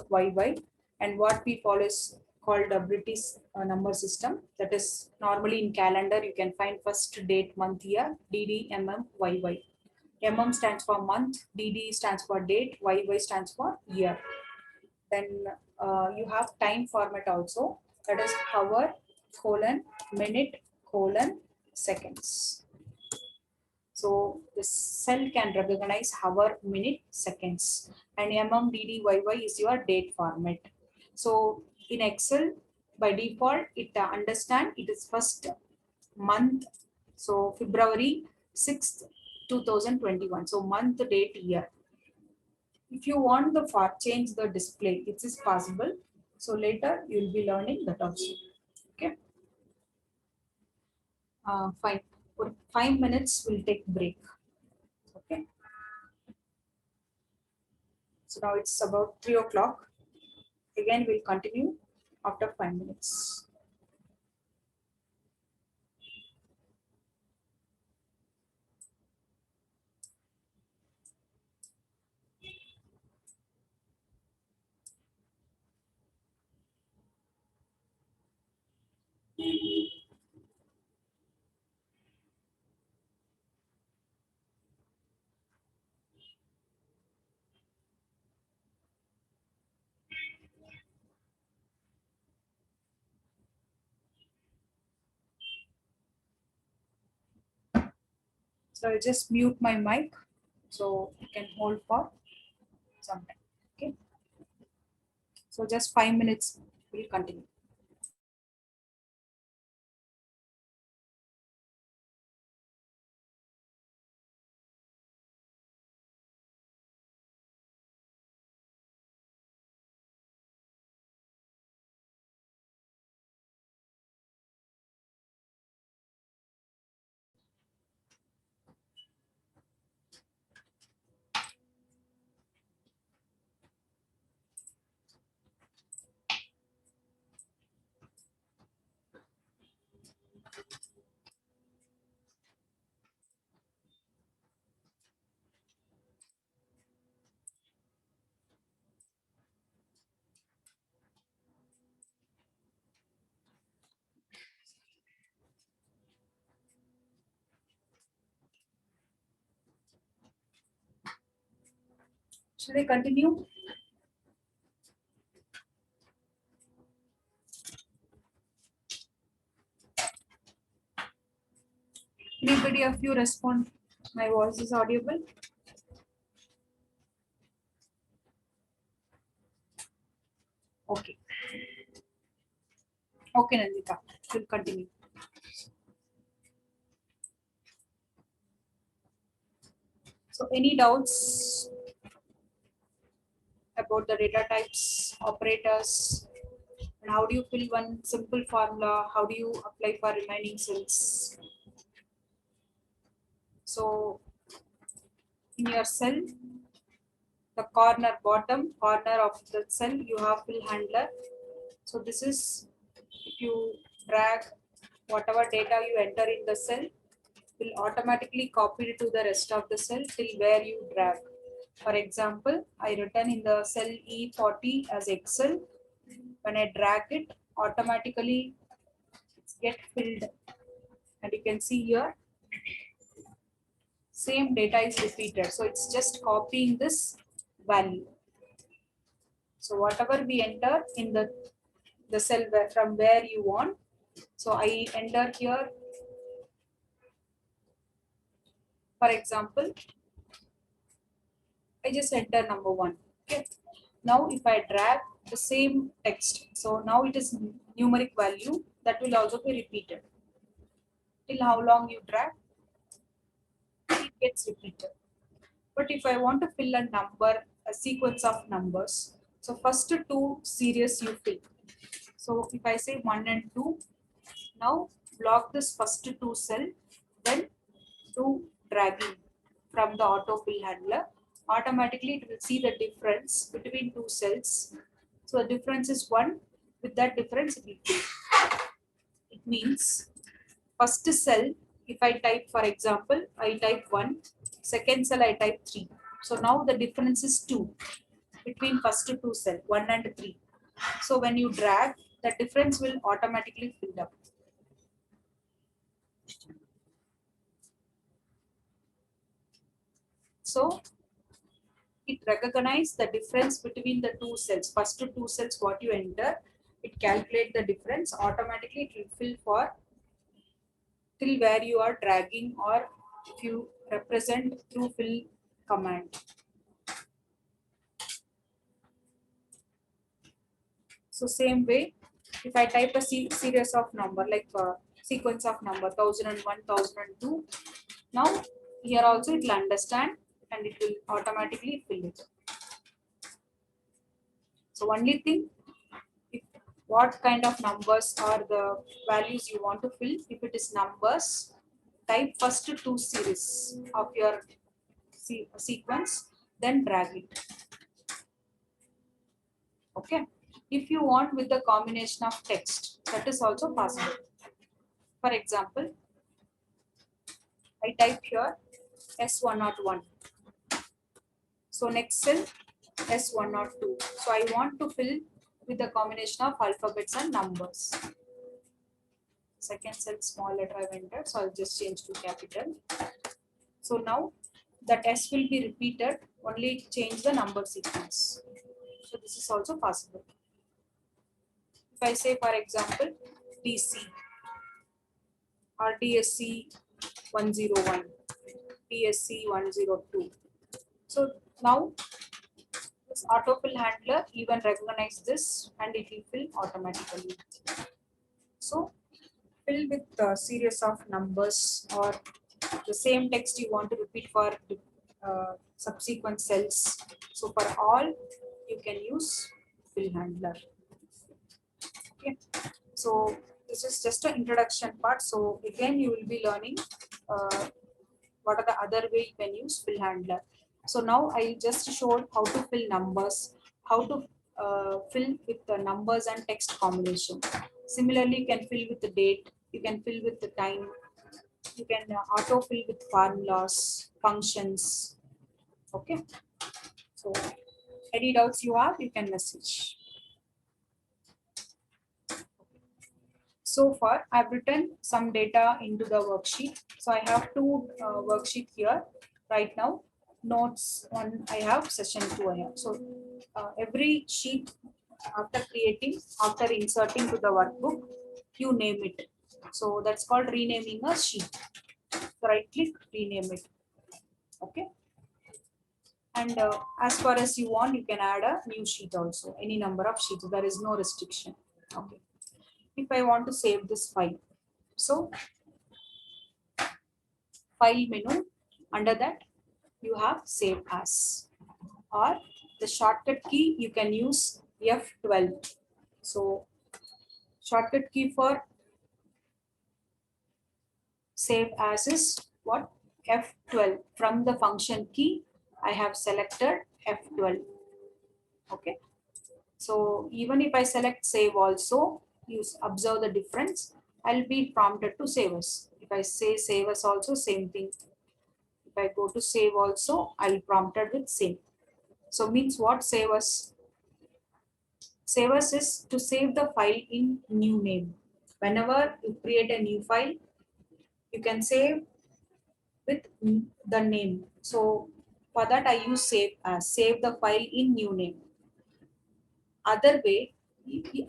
YY, and what we follow is called a British number system. That is normally in calendar you can find first date, month, year, DD, YY. stands for month, DD stands for date, YY stands for year. Then you have time format also. That is hour colon minute colon seconds. So the cell can recognize hour, minute, seconds, and MMDDYY is your date format. So in Excel, by default, it understand it is first month. So February 6th, 2021. So month, date, year. If you want the for change the display, it is possible. So later you will be learning that also. Okay. Fine. For 5 minutes, we'll take break. Okay. So now it's about 3 o'clock. Again, we'll continue after 5 minutes. So I'll just mute my mic so you can hold for some time. Okay. So just 5 minutes, we'll continue. Should I continue? Anybody of you respond? My voice is audible? Okay. Okay, Nandita. We'll continue. So any doubts about the data types, operators, and how do you fill one simple formula? How do you apply for remaining cells? So in your cell, the corner, bottom corner of the cell, you have fill handler. So this is, if you drag whatever data you enter in the cell, will automatically copy it to the rest of the cell till where you drag. For example, I written in the cell E40 as Excel. When I drag it, automatically it's get filled. And you can see here, same data is repeated. So it's just copying this value. So whatever we enter in the cell from where you want. So I enter here, for example, I just enter number 1. Okay. Now if I drag the same text, so now it is numeric value that will also be repeated. Till how long you drag, it gets repeated. But if I want to fill a number, a sequence of numbers, so first 2 series you fill. So if I say 1 and 2, now block this first 2 cell, then do dragging from the autofill handler. Automatically it will see the difference between 2 cells. So the difference is 1. With that difference it will fill. It means first cell, if I type, for example, I type 1, second cell I type 3. So now the difference is 2 between first 2 cell, 1 and 3. So when you drag, the difference will automatically fill up. So it recognizes the difference between the 2 cells, first 2 cells what you enter, it calculate the difference. Automatically it will fill for till where you are dragging, or if you represent through fill command. So same way, if I type a series of number like sequence of number 1001, 1002, now here also it will understand and it will automatically fill it. So only thing, if what kind of numbers are the values you want to fill. If it is numbers, type first two series of your sequence, then drag it. Okay. If you want with the combination of text, that is also possible. For example, I type here S101. So next cell S102. So I want to fill with the combination of alphabets and numbers. Second cell small letter I've entered, so I'll just change to capital. So now that S will be repeated, only change the number sequence. So this is also possible. If I say for example DC or DSC 101, DSC 102. So now this autofill handler even recognize this and it will fill automatically. So fill with a series of numbers or the same text you want to repeat for subsequent cells. So for all you can use fill handler. Okay. So this is just an introduction part. So again you will be learning what are the other way you can use fill handler. So now I just showed how to fill numbers, how to fill with the numbers and text combination. Similarly, you can fill with the date, you can fill with the time, you can autofill with formulas, functions. Okay. So any doubts you have, you can message. So far, I've written some data into the worksheet. So I have two worksheet here right now. Notes one I have, session 2 I have. So every sheet after creating, after inserting to the workbook, you name it. So that's called renaming a sheet. So right click, rename it. Okay. And as far as you want, you can add a new sheet also, any number of sheets. There is no restriction. Okay. If I want to save this file, so file menu, under that you have save as, or the shortcut key you can use F12. So shortcut key for save as is what? F12. From the function key I have selected F12. Okay. So even if I select save also, you observe the difference. I'll be prompted to save as. If I say save as also, same thing. If I go to save also, I'll prompted with same. So means what save as? Save as is to save the file in new name. Whenever you create a new file, you can save with the name. So for that I use save as, save the file in new name. Other way,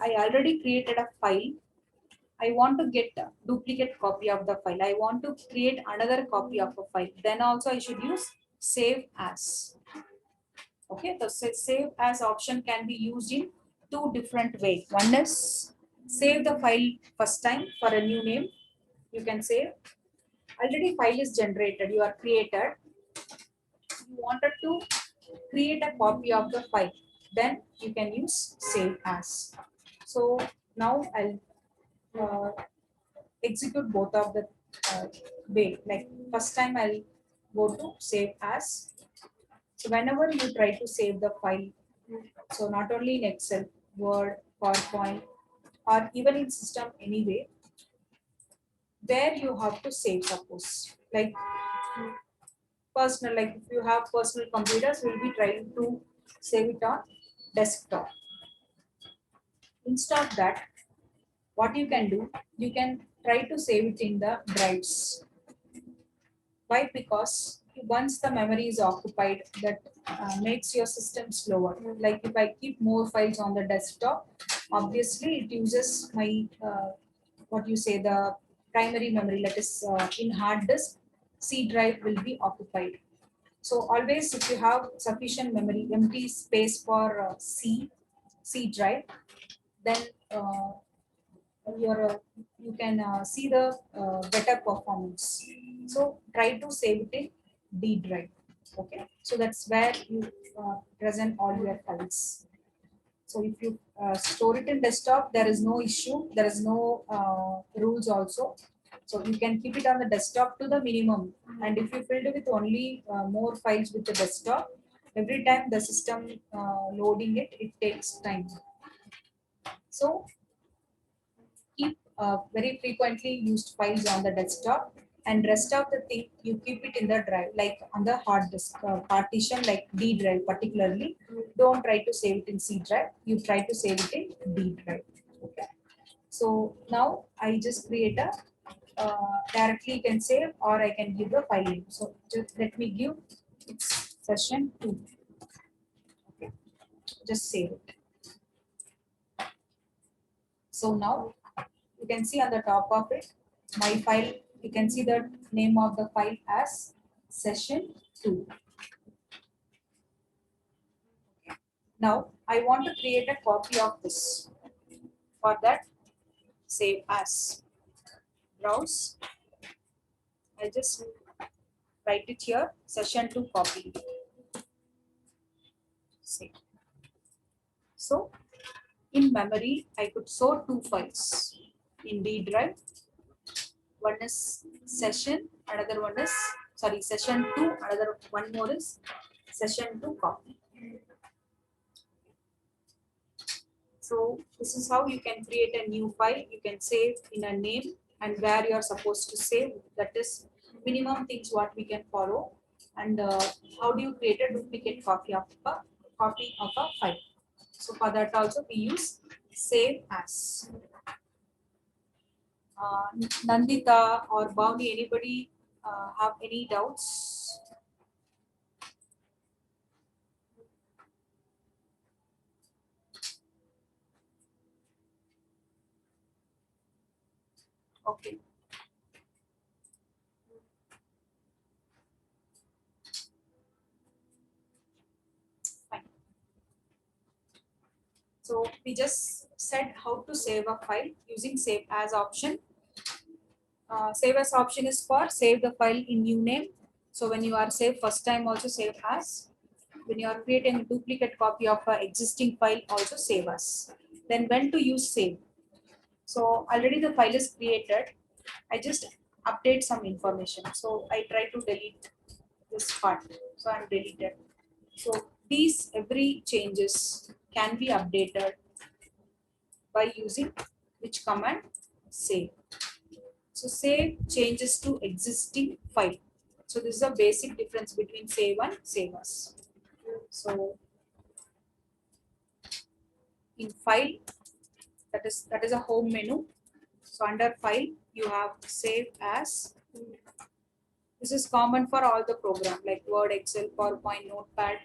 I already created a file. I want to get a duplicate copy of the file. I want to create another copy of a file. Then also I should use save as. Okay, the save as option can be used in two different ways. One is save the file first time for a new name. You can save. Already file is generated. You are created. You wanted to create a copy of the file. Then you can use save as. So now I'll execute both of the way. Like first time I'll go to save as. So whenever you try to save the file, so not only in Excel, Word, PowerPoint, or even in system anyway, there you have to save, suppose like personal, like if you have personal computers, we'll be trying to save it on desktop. Instead of that, what you can do, you can try to save it in the drives. Why? Because once the memory is occupied, that makes your system slower. Like if I keep more files on the desktop, obviously it uses my what you say, the primary memory, that is in hard disk, C drive will be occupied. So always if you have sufficient memory, empty space for C drive, then you can see the better performance. So try to save it in D drive. Okay, so that's where you present all your files. So if you store it in desktop, there is no issue. There is no rules also. So you can keep it on the desktop to the minimum. And if you filled with only more files with the desktop, every time the system loading it, it takes time. So keep very frequently used files on the desktop, and rest of the thing you keep it in the drive, like on the hard disk partition, like D drive particularly. Don't try to save it in C drive. You try to save it in D drive. Okay. So now I just create a directly you can save, or I can give the file name. So just let me give it's session 2. Okay. Just save it. So now you can see on the top of it, my file, you can see the name of the file as session 2. Now I want to create a copy of this. For that, save as, browse. I just write it here, session 2 copy. Save. So in memory, I could store 2 files in D drive. One is session, another one is, sorry, session 2, another one more is session 2 copy. So this is how you can create a new file. You can save in a name and where you are supposed to save. That is minimum things what we can follow. And how do you create a duplicate copy of a file? So for that also we use save as. Nandita or Bhavni, anybody have any doubts? Okay. Fine. So we just said how to save a file using save as option. Save as option is for save the file in new name. So when you are save first time, also save as. When you are creating a duplicate copy of an existing file, also save as. Then when to use save. So already the file is created. I just update some information. So I try to delete this part. So I'm deleted. So these every changes can be updated by using which command? Save. So save changes to existing file. So this is a basic difference between save and save as. So in file, that is a home menu. So under file, you have save as. This is common for all the program like Word, Excel, PowerPoint, Notepad.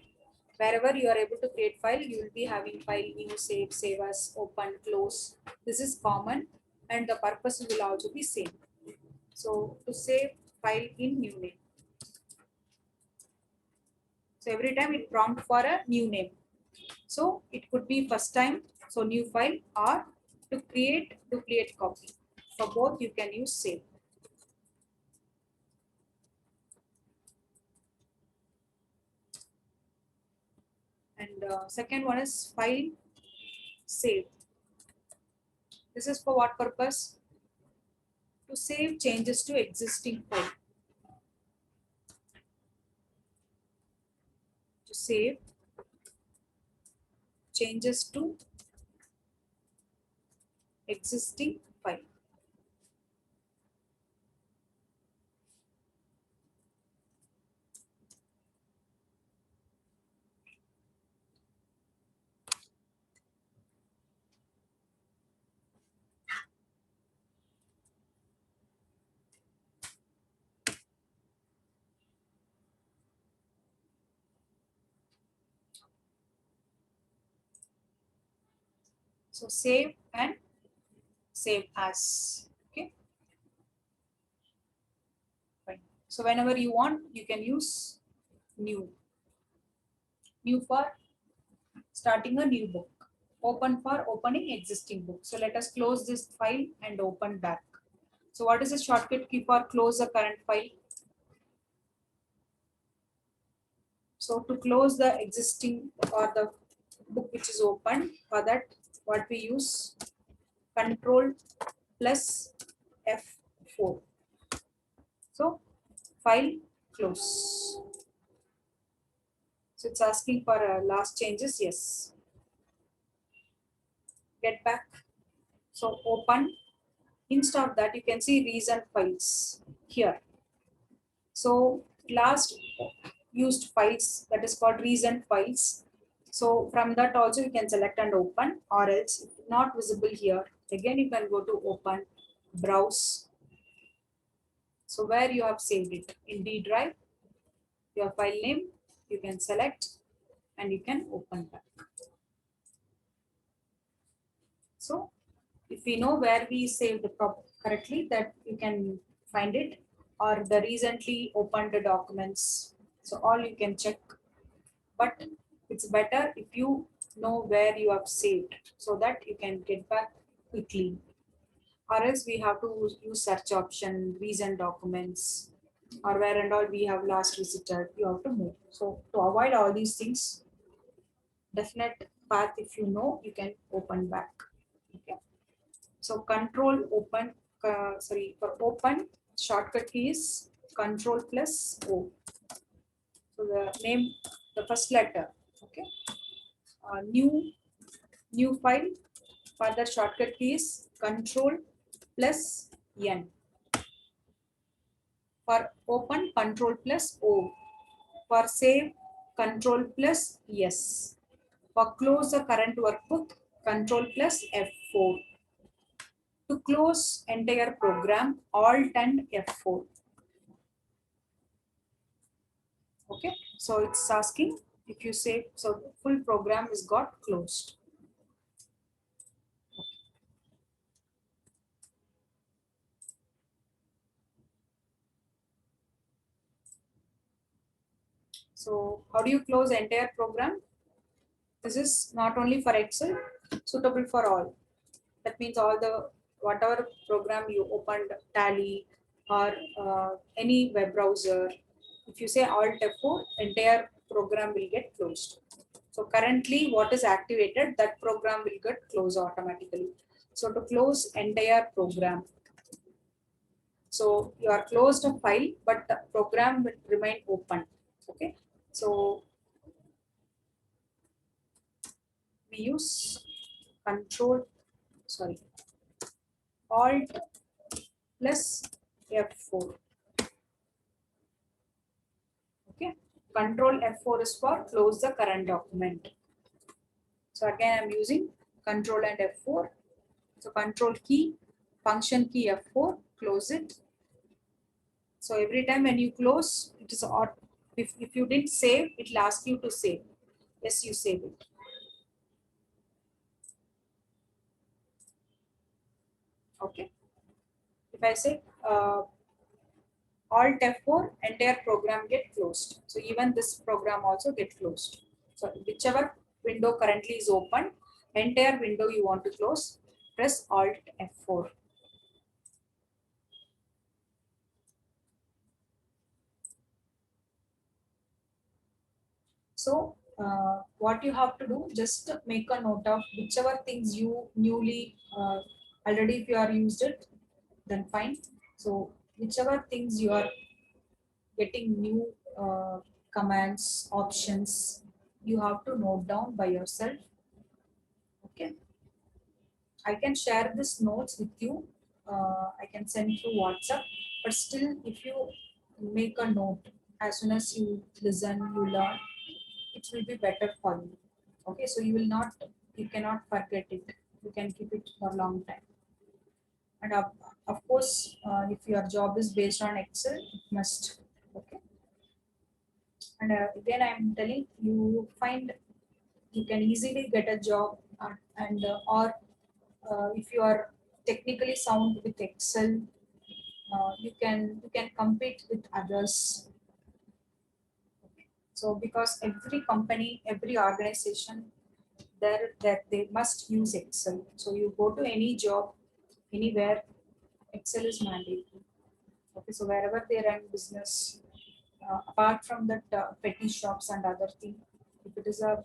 Wherever you are able to create file, you will be having file new, save, save as, open, close. This is common and the purpose will also be same. So to save file in new name. So every time it prompt for a new name. So it could be first time, so new file, or to create duplicate copy. For both you can use save. And second one is file save. This is for what purpose? To save changes to existing file. To save changes to existing file. So save and save as. Okay. Fine. So whenever you want, you can use new. New for starting a new book. Open for opening existing book. So let us close this file and open back. So what is the shortcut key for close the current file? So to close the existing or the book which is open, for that what we use, Control plus F4. So file close. So it's asking for last changes. Yes. Get back. So open. Instead of that, you can see recent files here. So last used files, that is called recent files. So from that also you can select and open, or else if not visible here, again you can go to open, browse. So where you have saved it in D drive, your file name, you can select and you can open back. So if we know where we saved correctly, that you can find it, or the recently opened documents. So all you can check, but it's better if you know where you have saved so that you can get back quickly. Or else we have to use search option, recent documents, or where and all we have last visited, you have to move. So to avoid all these things, definite path, if you know, you can open back. Okay. So control open, for open, shortcut key is control plus O. So the name, the first letter. Okay. New file. For the shortcut key is control plus N. For open, control plus O. For save, control plus S. For close the current workbook, control plus F4. To close entire program, Alt and F4. Okay, so it's asking if you save, so the full program is got closed. So how do you close the entire program? This is not only for Excel, suitable for all. That means all the whatever program you opened, Tally or any web browser, if you say Alt F4, entire program will get closed. So currently what is activated, that program will get closed automatically. So to close entire program, so you are closed a file, but the program will remain open. Okay, so we use control, sorry, Alt plus F4. Okay, control F4 is for close the current document. So again, I'm using control and F4. So control key, function key F4, close it. So every time when you close, it is odd. If you didn't save, it will ask you to save. Yes, you save it. Okay. If I say Alt F4, entire program get closed. So even this program also get closed. So whichever window currently is open, entire window you want to close, press Alt F4. So what you have to do, just make a note of whichever things you newly already if you are used it, then fine. So whichever things you are getting new commands, options, you have to note down by yourself. Okay. I can share this notes with you. I can send through WhatsApp, but still if you make a note, as soon as you listen, you learn, it will be better for you. Okay, so you cannot forget it. You can keep it for a long time. And of course, if your job is based on Excel, it must. Okay. And again, I'm telling you, find you can easily get a job, or if you are technically sound with Excel, you can compete with others. So because every company, every organization, there that they must use Excel. So you go to any job, anywhere, Excel is mandatory. Okay, so wherever they run business, apart from that petty shops and other thing, if it is a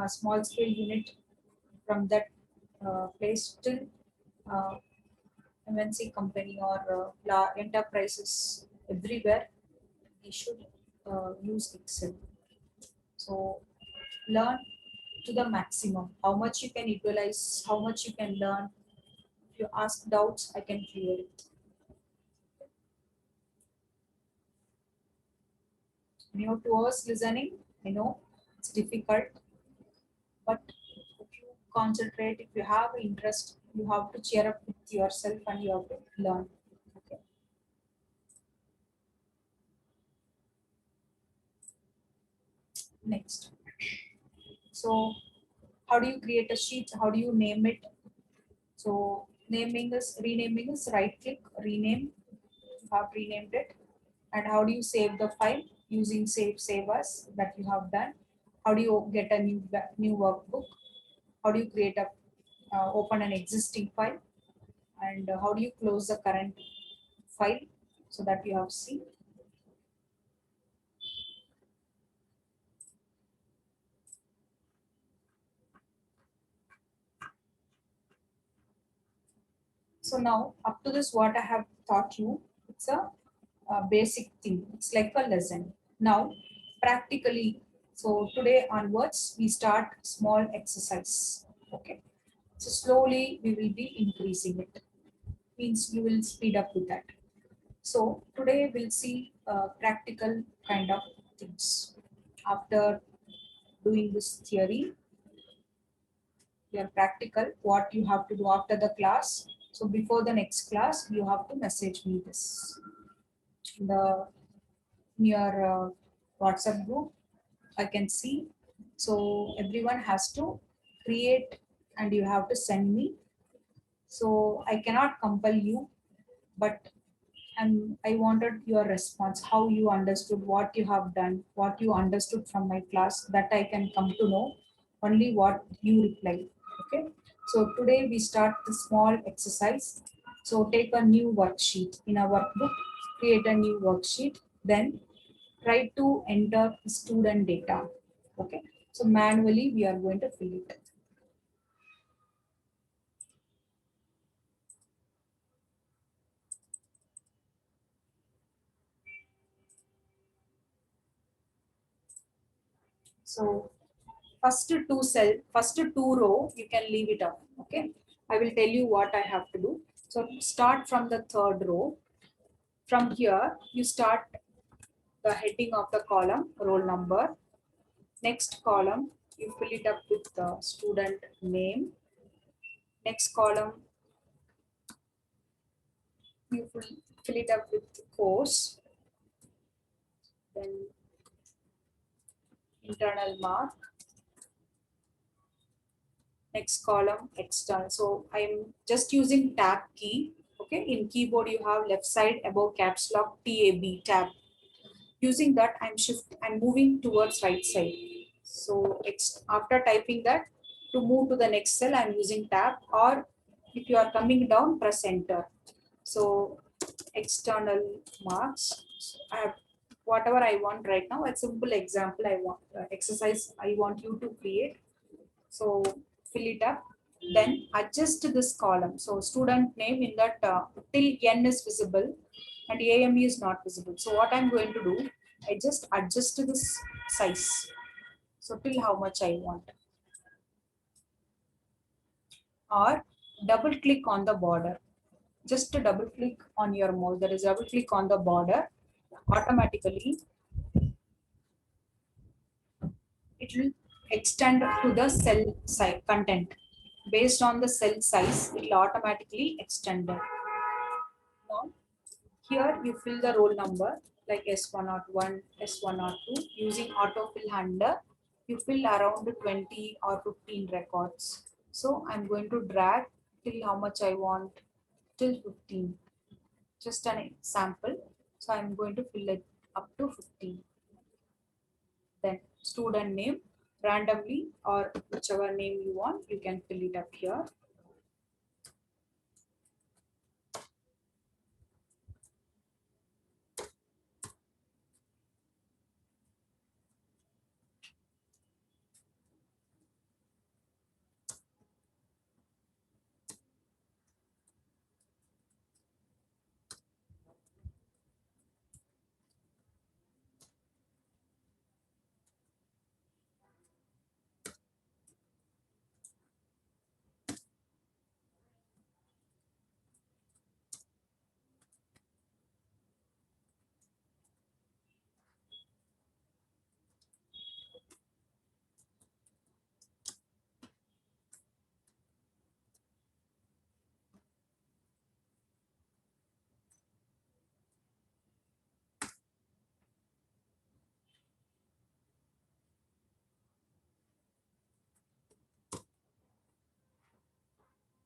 small scale unit, from that place till uh, MNC company or enterprises everywhere, we should use Excel. So learn to the maximum. How much you can utilize, how much you can learn. If you ask doubts, I can clear it. You know, to us listening, I know it's difficult, but if you concentrate, if you have interest, you have to cheer up with yourself and you have to learn. Okay. Next. So how do you create a sheet? How do you name it? So renaming is right click, rename. You have renamed it. And how do you save the file? Using save as that you have done. How do you get a new workbook? How do you create a open an existing file? And how do you close the current file so that you have seen? So now up to this, what I have taught you, it's a basic thing. It's like a lesson. Now practically, so today onwards, we start small exercise. Okay. So slowly we will be increasing it. Means you will speed up with that. So today we'll see practical kind of things. After doing this theory, your practical, what you have to do after the class. So before the next class, you have to message me this. The in your WhatsApp group, I can see. So everyone has to create and you have to send me. So I cannot compel you, but I wanted your response, how you understood what you have done, what you understood from my class, that I can come to know only what you reply. Okay. So today we start the small exercise. So take a new worksheet in a workbook, create a new worksheet, then try to enter student data. Okay. So manually we are going to fill it. So first two row, you can leave it up. Okay. I will tell you what I have to do. So start from the third row. From here, you start the heading of the column, roll number. Next column, you fill it up with the student name. Next column, you fill it up with course. Then internal mark. Next column, external. So I'm just using tab key. Okay, in keyboard you have left side above caps lock tab, tab. Using that, I'm moving towards right side. So after typing that, to move to the next cell, I'm using tab, or if you are coming down, press enter. So external marks, I have whatever I want right now. A simple example I want, exercise I want you to create. So fill it up, then adjust this column. So student name in that till N is visible and AME is not visible. So what I'm going to do, I just adjust this size. So till how much I want, or double click on the border. Just to double click on your mouse. There is double click on the border. Automatically, it will extend to the cell size content. Based on the cell size, it will automatically extend it. Now, here you fill the roll number like S101, S102 using autofill handler. You fill around 20 or 15 records. So I'm going to drag till how much I want, till 15. Just an example. So I'm going to fill it up to 15. Then student name randomly or whichever name you want, you can fill it up here.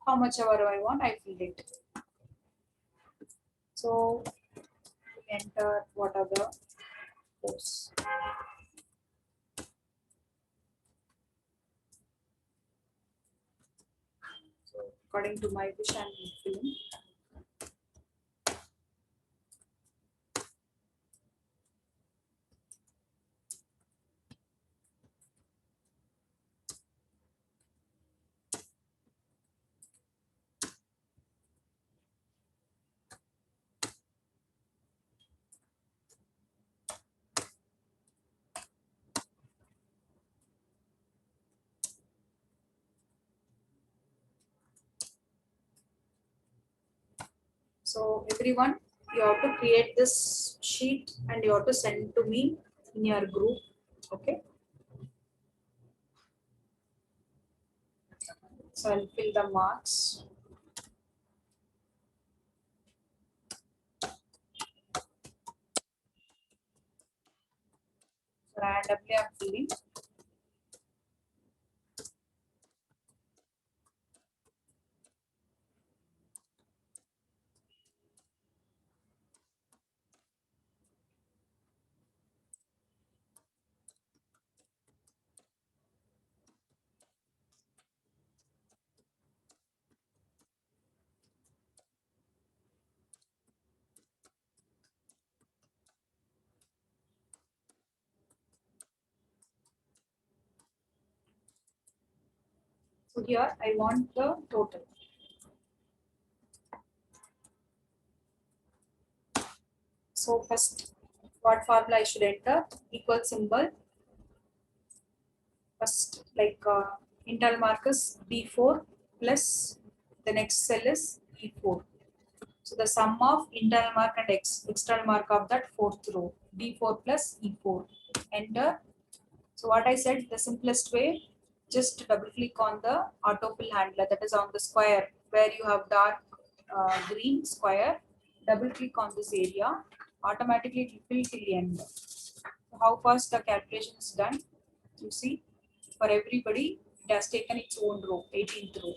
How much ever I want, I fill it. So enter what are the course. So according to my wish, I'm filling. So everyone, you have to create this sheet and you have to send to me in your group. Okay. So I'll fill the marks. Randomly I'm filling. So here I want the total. So first, what formula I should enter? Equal symbol. First, like internal markers B4 plus the next cell is E4. So the sum of internal mark and external mark of that fourth row, D4 plus E4. Enter. So what I said, the simplest way, just double click on the autofill handler, that is on the square where you have dark green square. Double click on this area, automatically it will fill till the end. So how fast the calculation is done, you see, for everybody it has taken its own row, 18th row.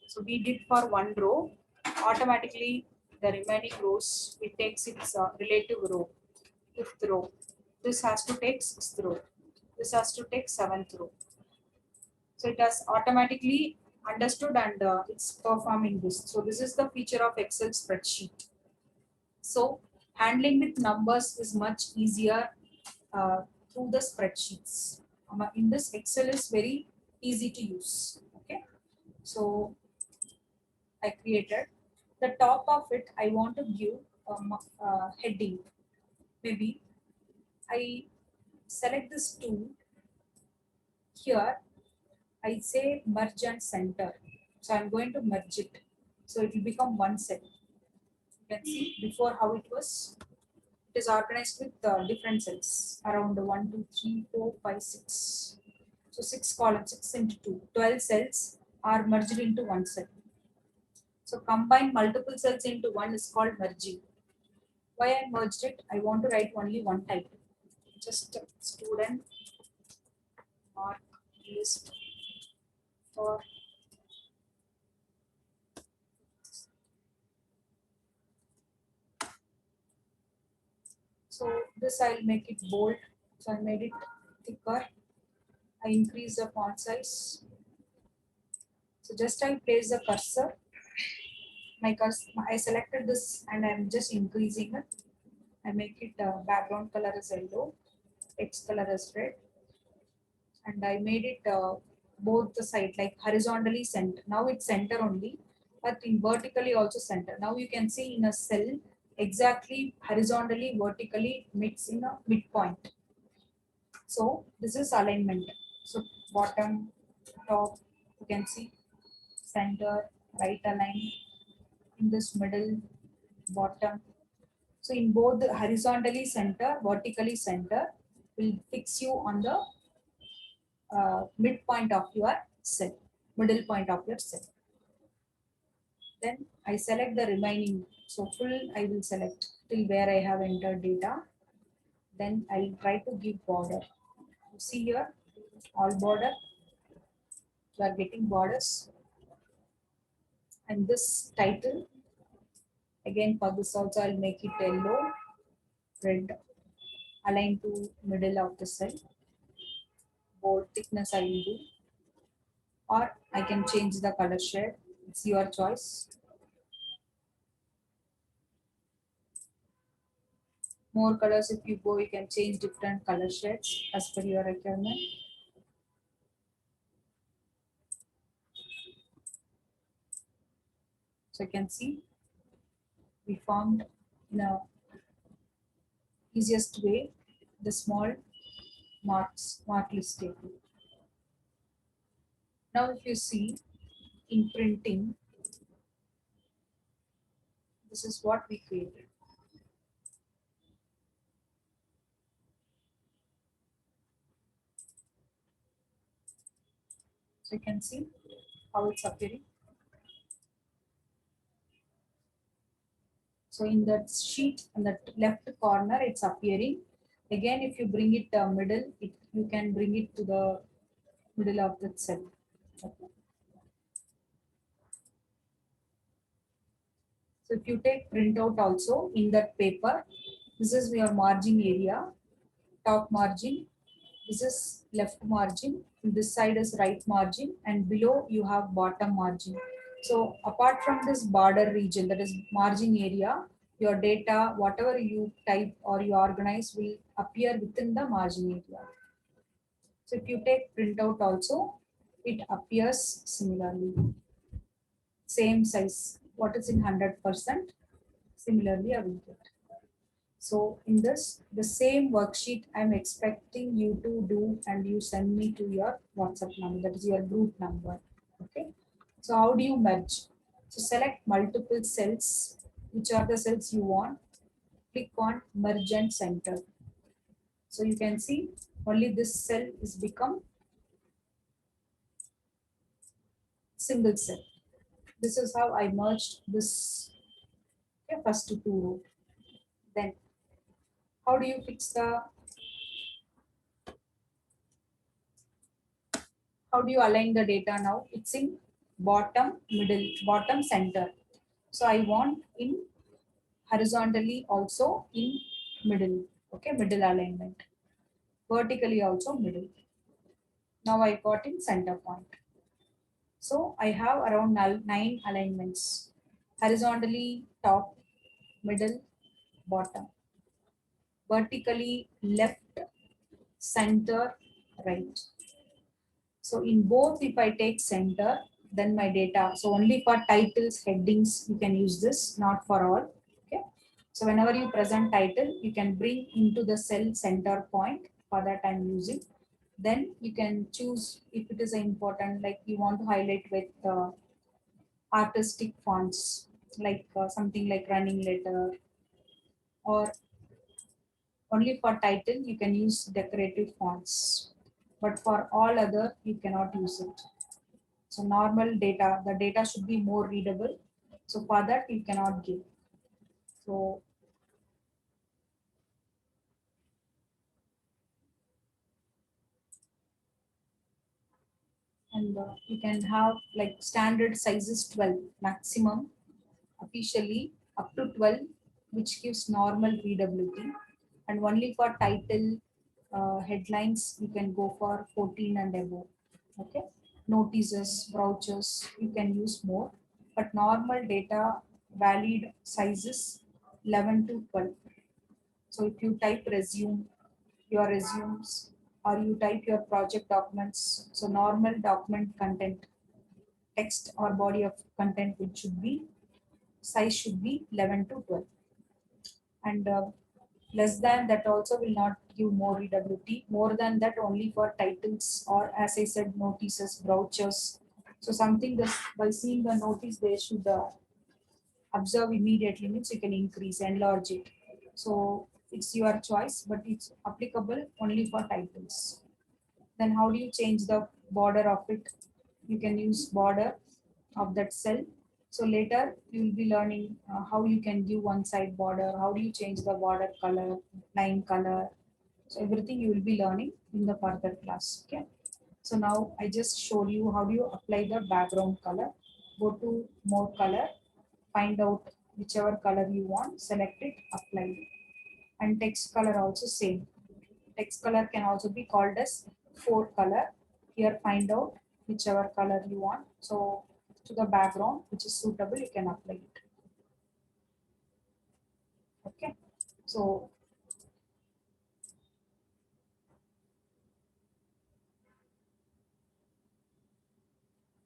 So we did for one row, automatically the remaining rows, it takes its relative row, fifth row. This has to take sixth row. This has to take seventh row. So it has automatically understood and it's performing this. So this is the feature of Excel spreadsheet. So handling with numbers is much easier through the spreadsheets. In this, Excel is very easy to use. Okay. So I created. The top of it, I want to give a heading. Maybe I select this tool. Here, I say merge and center. So I'm going to merge it. So it will become one cell. You can see before how it was. It is organized with different cells around 1, 2, 3, 4, 5, 6. So 6 columns, 6 into 2. 12 cells are merged into one cell. So combine multiple cells into one is called merging. Why I merged it? I want to write only one type. Just student mark list for This I'll make it bold. So I made it thicker. I increase the font size. So just I place the cursor. I selected this and I'm just increasing it. I make it background color as yellow, text color as red, and I made it both the side like horizontally center. Now it's center only, but in vertically also center. Now you can see in a cell exactly horizontally, vertically meets in a midpoint. So this is alignment. So bottom, top, you can see center, right align, in this middle, bottom. So in both the horizontally center, vertically center will fix you on the midpoint of your cell, middle point of your cell. Then I select the remaining. So full I will select till where I have entered data. Then I'll try to give border. You see here, all border. You are getting borders. And this title, again for this also I'll make it yellow, red, align to middle of the cell. Bold thickness I will do. Or I can change the color shade. It's your choice. More colors, if you go, you can change different color shades as per your requirement. So you can see we formed in a easiest way the small mark list table. Now if you see in printing, this is what we created. So you can see how it's appearing. So in that sheet in the left corner, it's appearing. Again, if you bring it middle, you can bring it to the middle of the cell. Okay. So if you take printout also in that paper, this is your margin area, top margin. This is left margin. This side is right margin, and below you have bottom margin. So apart from this border region, that is margin area, your data, whatever you type or you organize will appear within the margin area. So if you take printout also, it appears similarly. Same size. What is in 100%? Similarly, I will get. So in this, the same worksheet I'm expecting you to do and you send me to your WhatsApp number, that is your group number. Okay. So how do you merge? So select multiple cells, which are the cells you want. Click on merge and center. So you can see only this cell is become single cell. This is how I merged this first two row. Then how do you fix the how do you align the data now? It's in bottom, middle, bottom, center. So I want in horizontally also in middle. Okay, middle alignment. Vertically also middle. Now I got in center point. So I have around 9 alignments. Horizontally top, middle, bottom. Vertically left, center, right. So in both, if I take center, then my data, so only for titles, headings, you can use this, not for all. Okay. So whenever you present title, you can bring into the cell center point. For that I'm using. Then you can choose if it is important, like you want to highlight with artistic fonts, like something like running letter, or only for title, you can use decorative fonts. But for all other, you cannot use it. So normal data, the data should be more readable. So for that you cannot give. So and you can have like standard sizes 12 maximum officially up to 12, which gives normal readability. And only for title, headlines, you can go for 14 and above. Okay, notices, brochures, you can use more, but normal data valid sizes 11 to 12. So if you type resume, your resumes, or you type your project documents, so normal document content, text or body of content, which should be size should be 11 to 12. And less than that also will not give more EWT. More than that only for titles, or as I said, notices, brochures. So something that by seeing the notice they should observe immediately, means you can increase, enlarge it. So it's your choice, but it's applicable only for titles. Then how do you change the border of it? You can use border of that cell. So later you will be learning how you can give one side border, how do you change the border color, line color. So everything you will be learning in the further class. Okay. So now I just showed you how do you apply the background color. Go to more color, find out whichever color you want, select it, apply it. And text color also same. Text color can also be called as four color. Here find out whichever color you want. So to the background which is suitable, you can apply it. Okay. So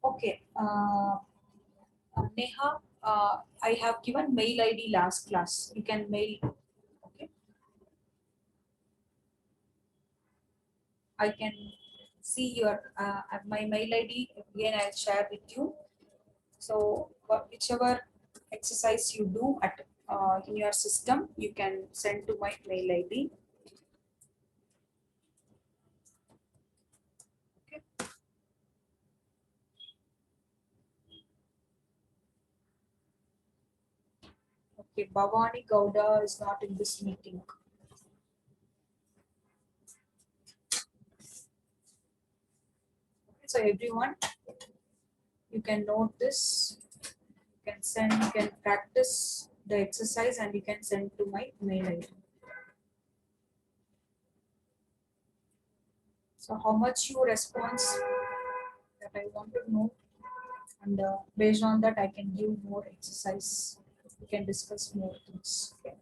okay. Neha, I have given mail ID last class. You can mail. Okay. I can see your my mail ID again. I'll share with you. So whichever exercise you do at in your system, you can send to my mail ID. Okay. Okay. Bhavani Gowda is not in this meeting. So everyone, you can note this. You can send. You can practice the exercise, and you can send to my mail ID. So how much you response, that I want to know, and based on that I can give more exercise. We can discuss more things. Okay.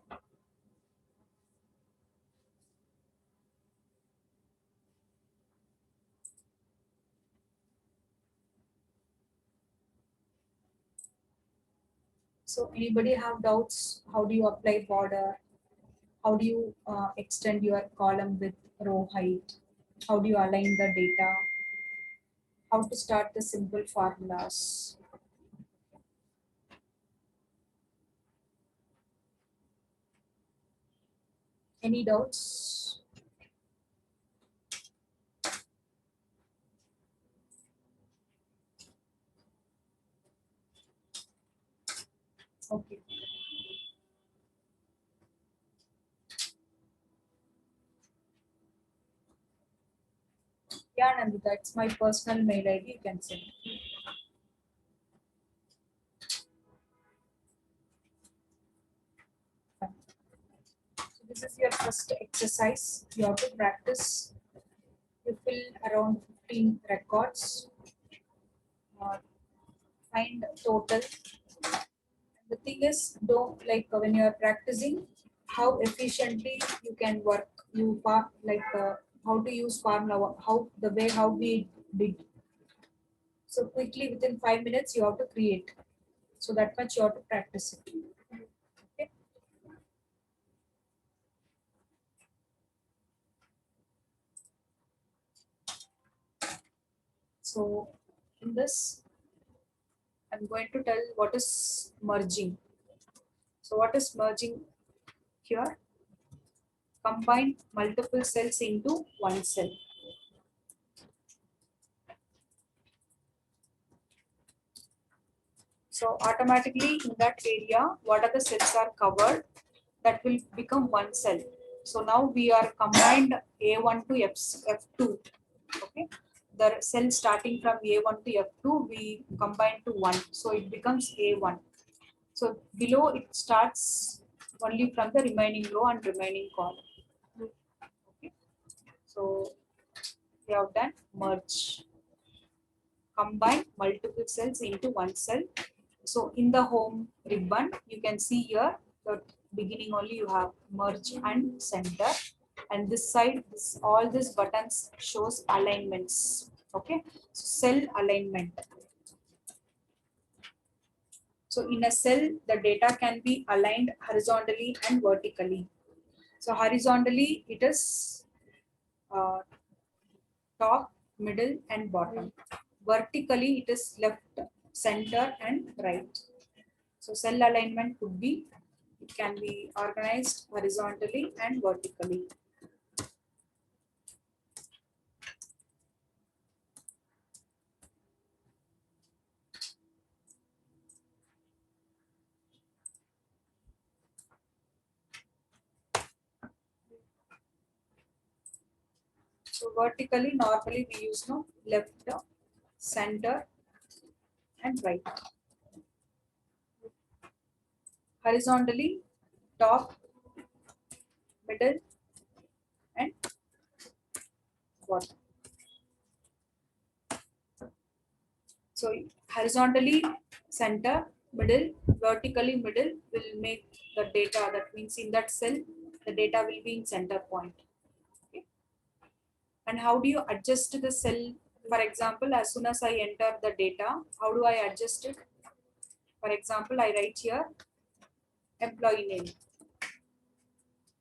So anybody have doubts? How do you apply border? How do you extend your column with row height? How do you align the data? How to start the simple formulas? Any doubts? Okay. Yeah, Nandita, it's my personal mail ID. You can send. Fine. So this is your first exercise. You have to practice. You fill around 15 records. Find total. The thing is, don't like when you are practicing, how efficiently you can work. You like how to use formula, how the way how we did. So quickly within 5 minutes you have to create. So that much you have to practice it. Okay. So in this, I'm going to tell what is merging. So what is merging here? Combine multiple cells into one cell. So automatically in that area, what are the cells are covered, that will become one cell. So now we are combined A1 to F2. Okay. The cell starting from A1 to F2, we combine to 1. So it becomes A1. So below it starts only from the remaining row and remaining column. So we have done merge, combine multiple cells into one cell. So in the home ribbon, you can see here the beginning only you have merge and center, and this side, all these buttons shows alignments. Okay, so cell alignment. So in a cell, the data can be aligned horizontally and vertically. So horizontally, it is uh, top, middle, and bottom. Vertically, it is left, center, and right. So cell alignment could be, it can be organized horizontally and vertically. So vertically, normally we use no left, center, and right. Horizontally, top, middle, and bottom. So horizontally center, middle, vertically middle will make the data, that means in that cell, the data will be in center point. Okay. And how do you adjust the cell? For example, as soon as I enter the data, how do I adjust it? For example, I write here employee name.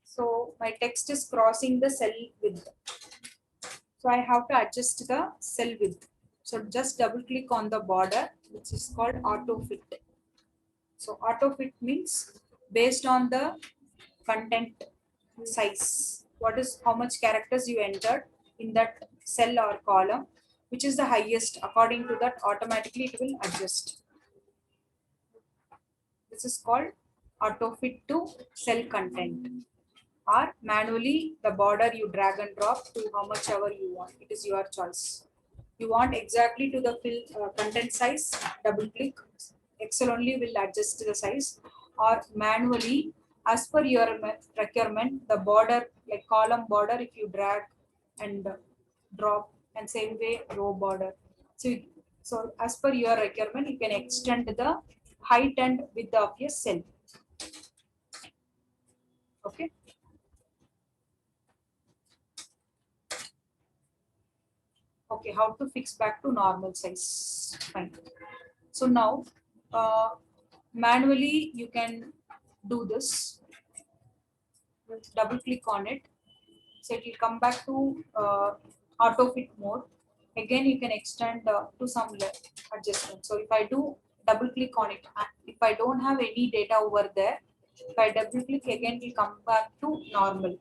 So my text is crossing the cell width. So I have to adjust the cell width. So just double click on the border, which is called auto fit. So auto fit means based on the content size, what is how much characters you entered in that cell or column, which is the highest, according to that automatically it will adjust. This is called auto fit to cell content, or manually the border you drag and drop to how much ever you want. It is your choice. You want exactly to the content size, double click. Excel only will adjust the size, or manually as per your requirement, the border, like column border, if you drag and drop, and same way row border. So as per your requirement, you can extend the height and width of your cell. Okay. Okay, how to fix back to normal size? Fine. So now, manually you can do this. Double click on it, so it will come back to auto fit mode. Again, you can extend to some adjustment. So if I do double click on it, if I don't have any data over there, if I double click again, it will come back to normal.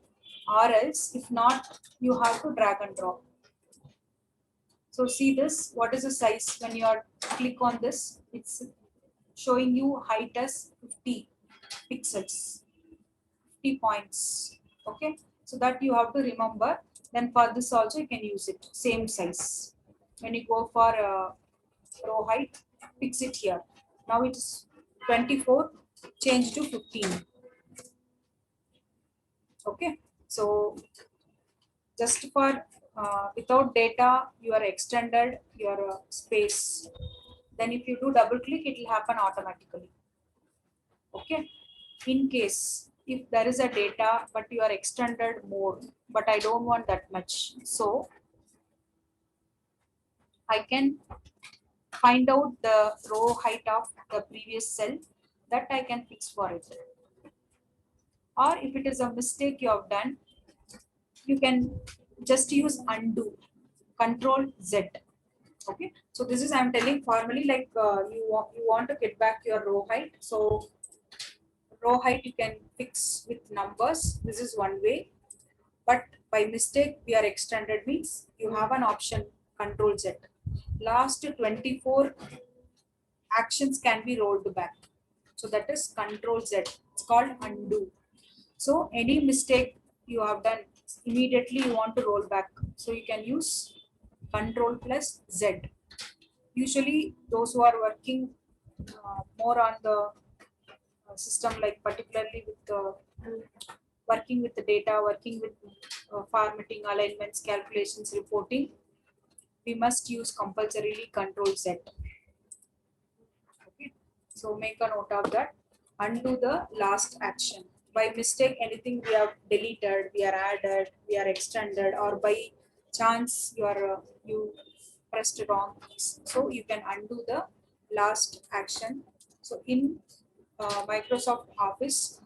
Or else, if not, you have to drag and drop. So see this, what is the size when you are click on this? It's showing you height as 50 pixels, 50 points. Okay, so that you have to remember. Then for this also you can use it, same size. When you go for row height, fix it here. Now it is 24, change to 15. Okay, so just for without data, you are extended your space. Then if you do double click, it will happen automatically. Okay. In case if there is a data, but you are extended more, but I don't want that much. So I can find out the row height of the previous cell, that I can fix for it. Or if it is a mistake you have done, you can just use undo, Control Z. Okay, so this is I'm telling formally, like you want to get back your row height. So row height you can fix with numbers. This is one way, but by mistake we are extended means you have an option Control Z. Last 24 actions can be rolled back. So that is Control Z. It's called undo. So any mistake you have done, immediately you want to roll back. So you can use Control plus Z. Usually those who are working more on the system, like particularly with working with the data, working with formatting, alignments, calculations, reporting, we must use compulsorily Control Z. Okay. So make a note of that. Undo the last action. By mistake, anything we have deleted, we are added, we are extended, or by chance you pressed wrong keys. So you can undo the last action. So in Microsoft Office,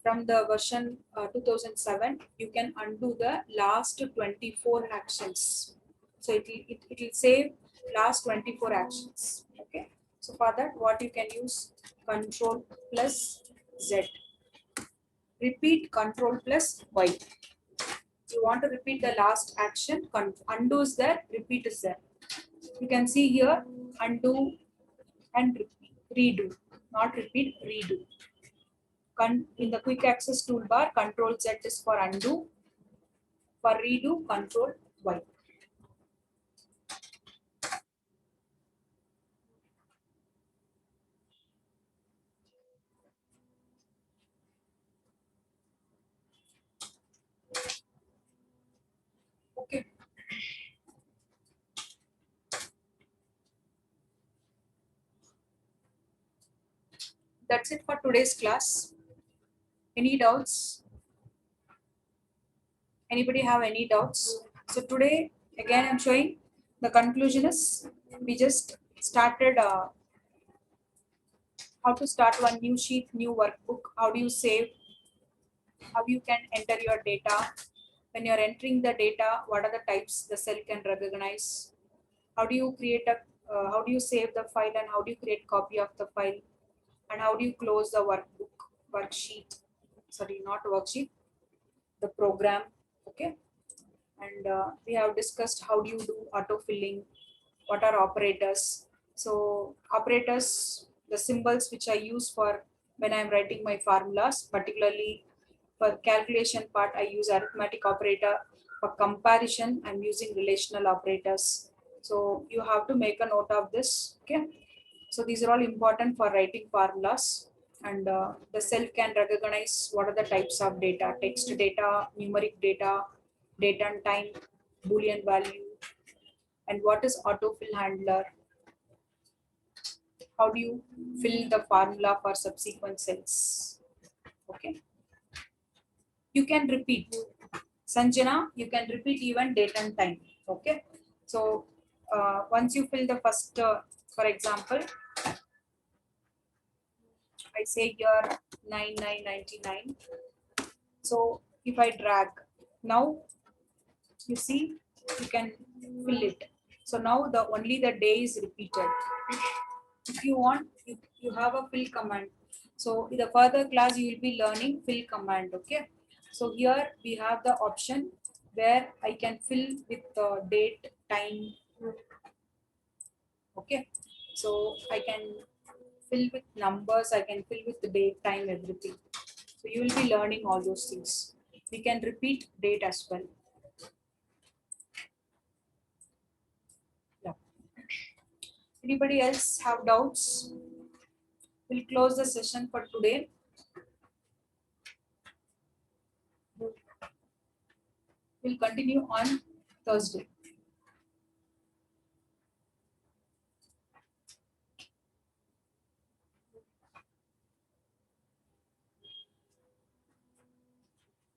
from the version 2007, you can undo the last 24 actions. So it will save last 24 actions. Okay. So for that, what you can use, Control plus Z. Repeat Control plus Y. You want to repeat the last action, undo is there, repeat is there. You can see here, undo and repeat, redo, not repeat, redo. In the quick access toolbar, Control Z is for undo. For redo, Control Y. Okay. That's it for today's class. Any doubts? Anybody have any doubts? So today, again, I'm showing the conclusion is we just started how to start one new sheet, new workbook. How do you save? How you can enter your data? When you're entering the data, what are the types the cell can recognize? How do you create a how do you save the file and how do you create copy of the file? And how do you close the worksheet? Sorry, not worksheet, the program. Okay. And we have discussed how do you do autofilling, what are operators. So operators, the symbols which I use for when I'm writing my formulas, particularly for calculation part, I use arithmetic operator. For comparison, I'm using relational operators. So you have to make a note of this. Okay. So these are all important for writing formulas. And the cell can recognize what are the types of data: text data, numeric data, date and time, Boolean value, and what is autofill handler. How do you fill the formula for subsequent cells? Okay. You can repeat. Sanjana, you can repeat even date and time. Okay. So once you fill the first, for example, I say here 9999. So if I drag, now you see you can fill it. So now the only the day is repeated. If you want, you have a fill command. So in the further class you will be learning fill command. Okay. So here we have the option where I can fill with the date, time. Okay. So I can fill with numbers, I can fill with the date, time, everything. So you will be learning all those things. We can repeat date as well. Yeah. Anybody else have doubts? We'll close the session for today. We'll continue on Thursday.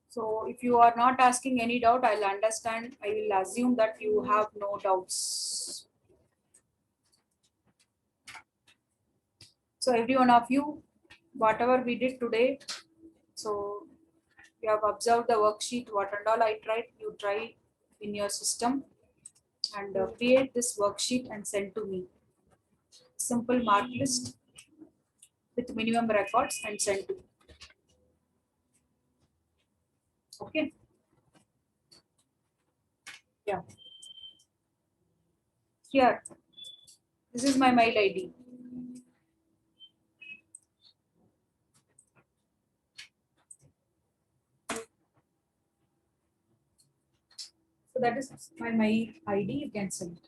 So if you are not asking any doubt, I'll understand. I will assume that you have no doubts. So every one of you, whatever we did today, so you have observed the worksheet, what and all I tried, you try in your system and create this worksheet and send to me. Simple mark list with minimum records and send to me. Okay. Yeah. Here, this is my mail ID. So that is my mail ID. You can send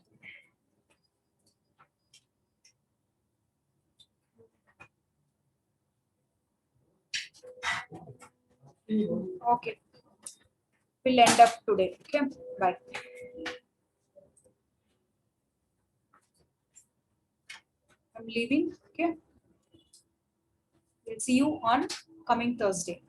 it. Okay. will end up today. Okay, bye. I'm leaving. Okay, we'll see you on coming Thursday.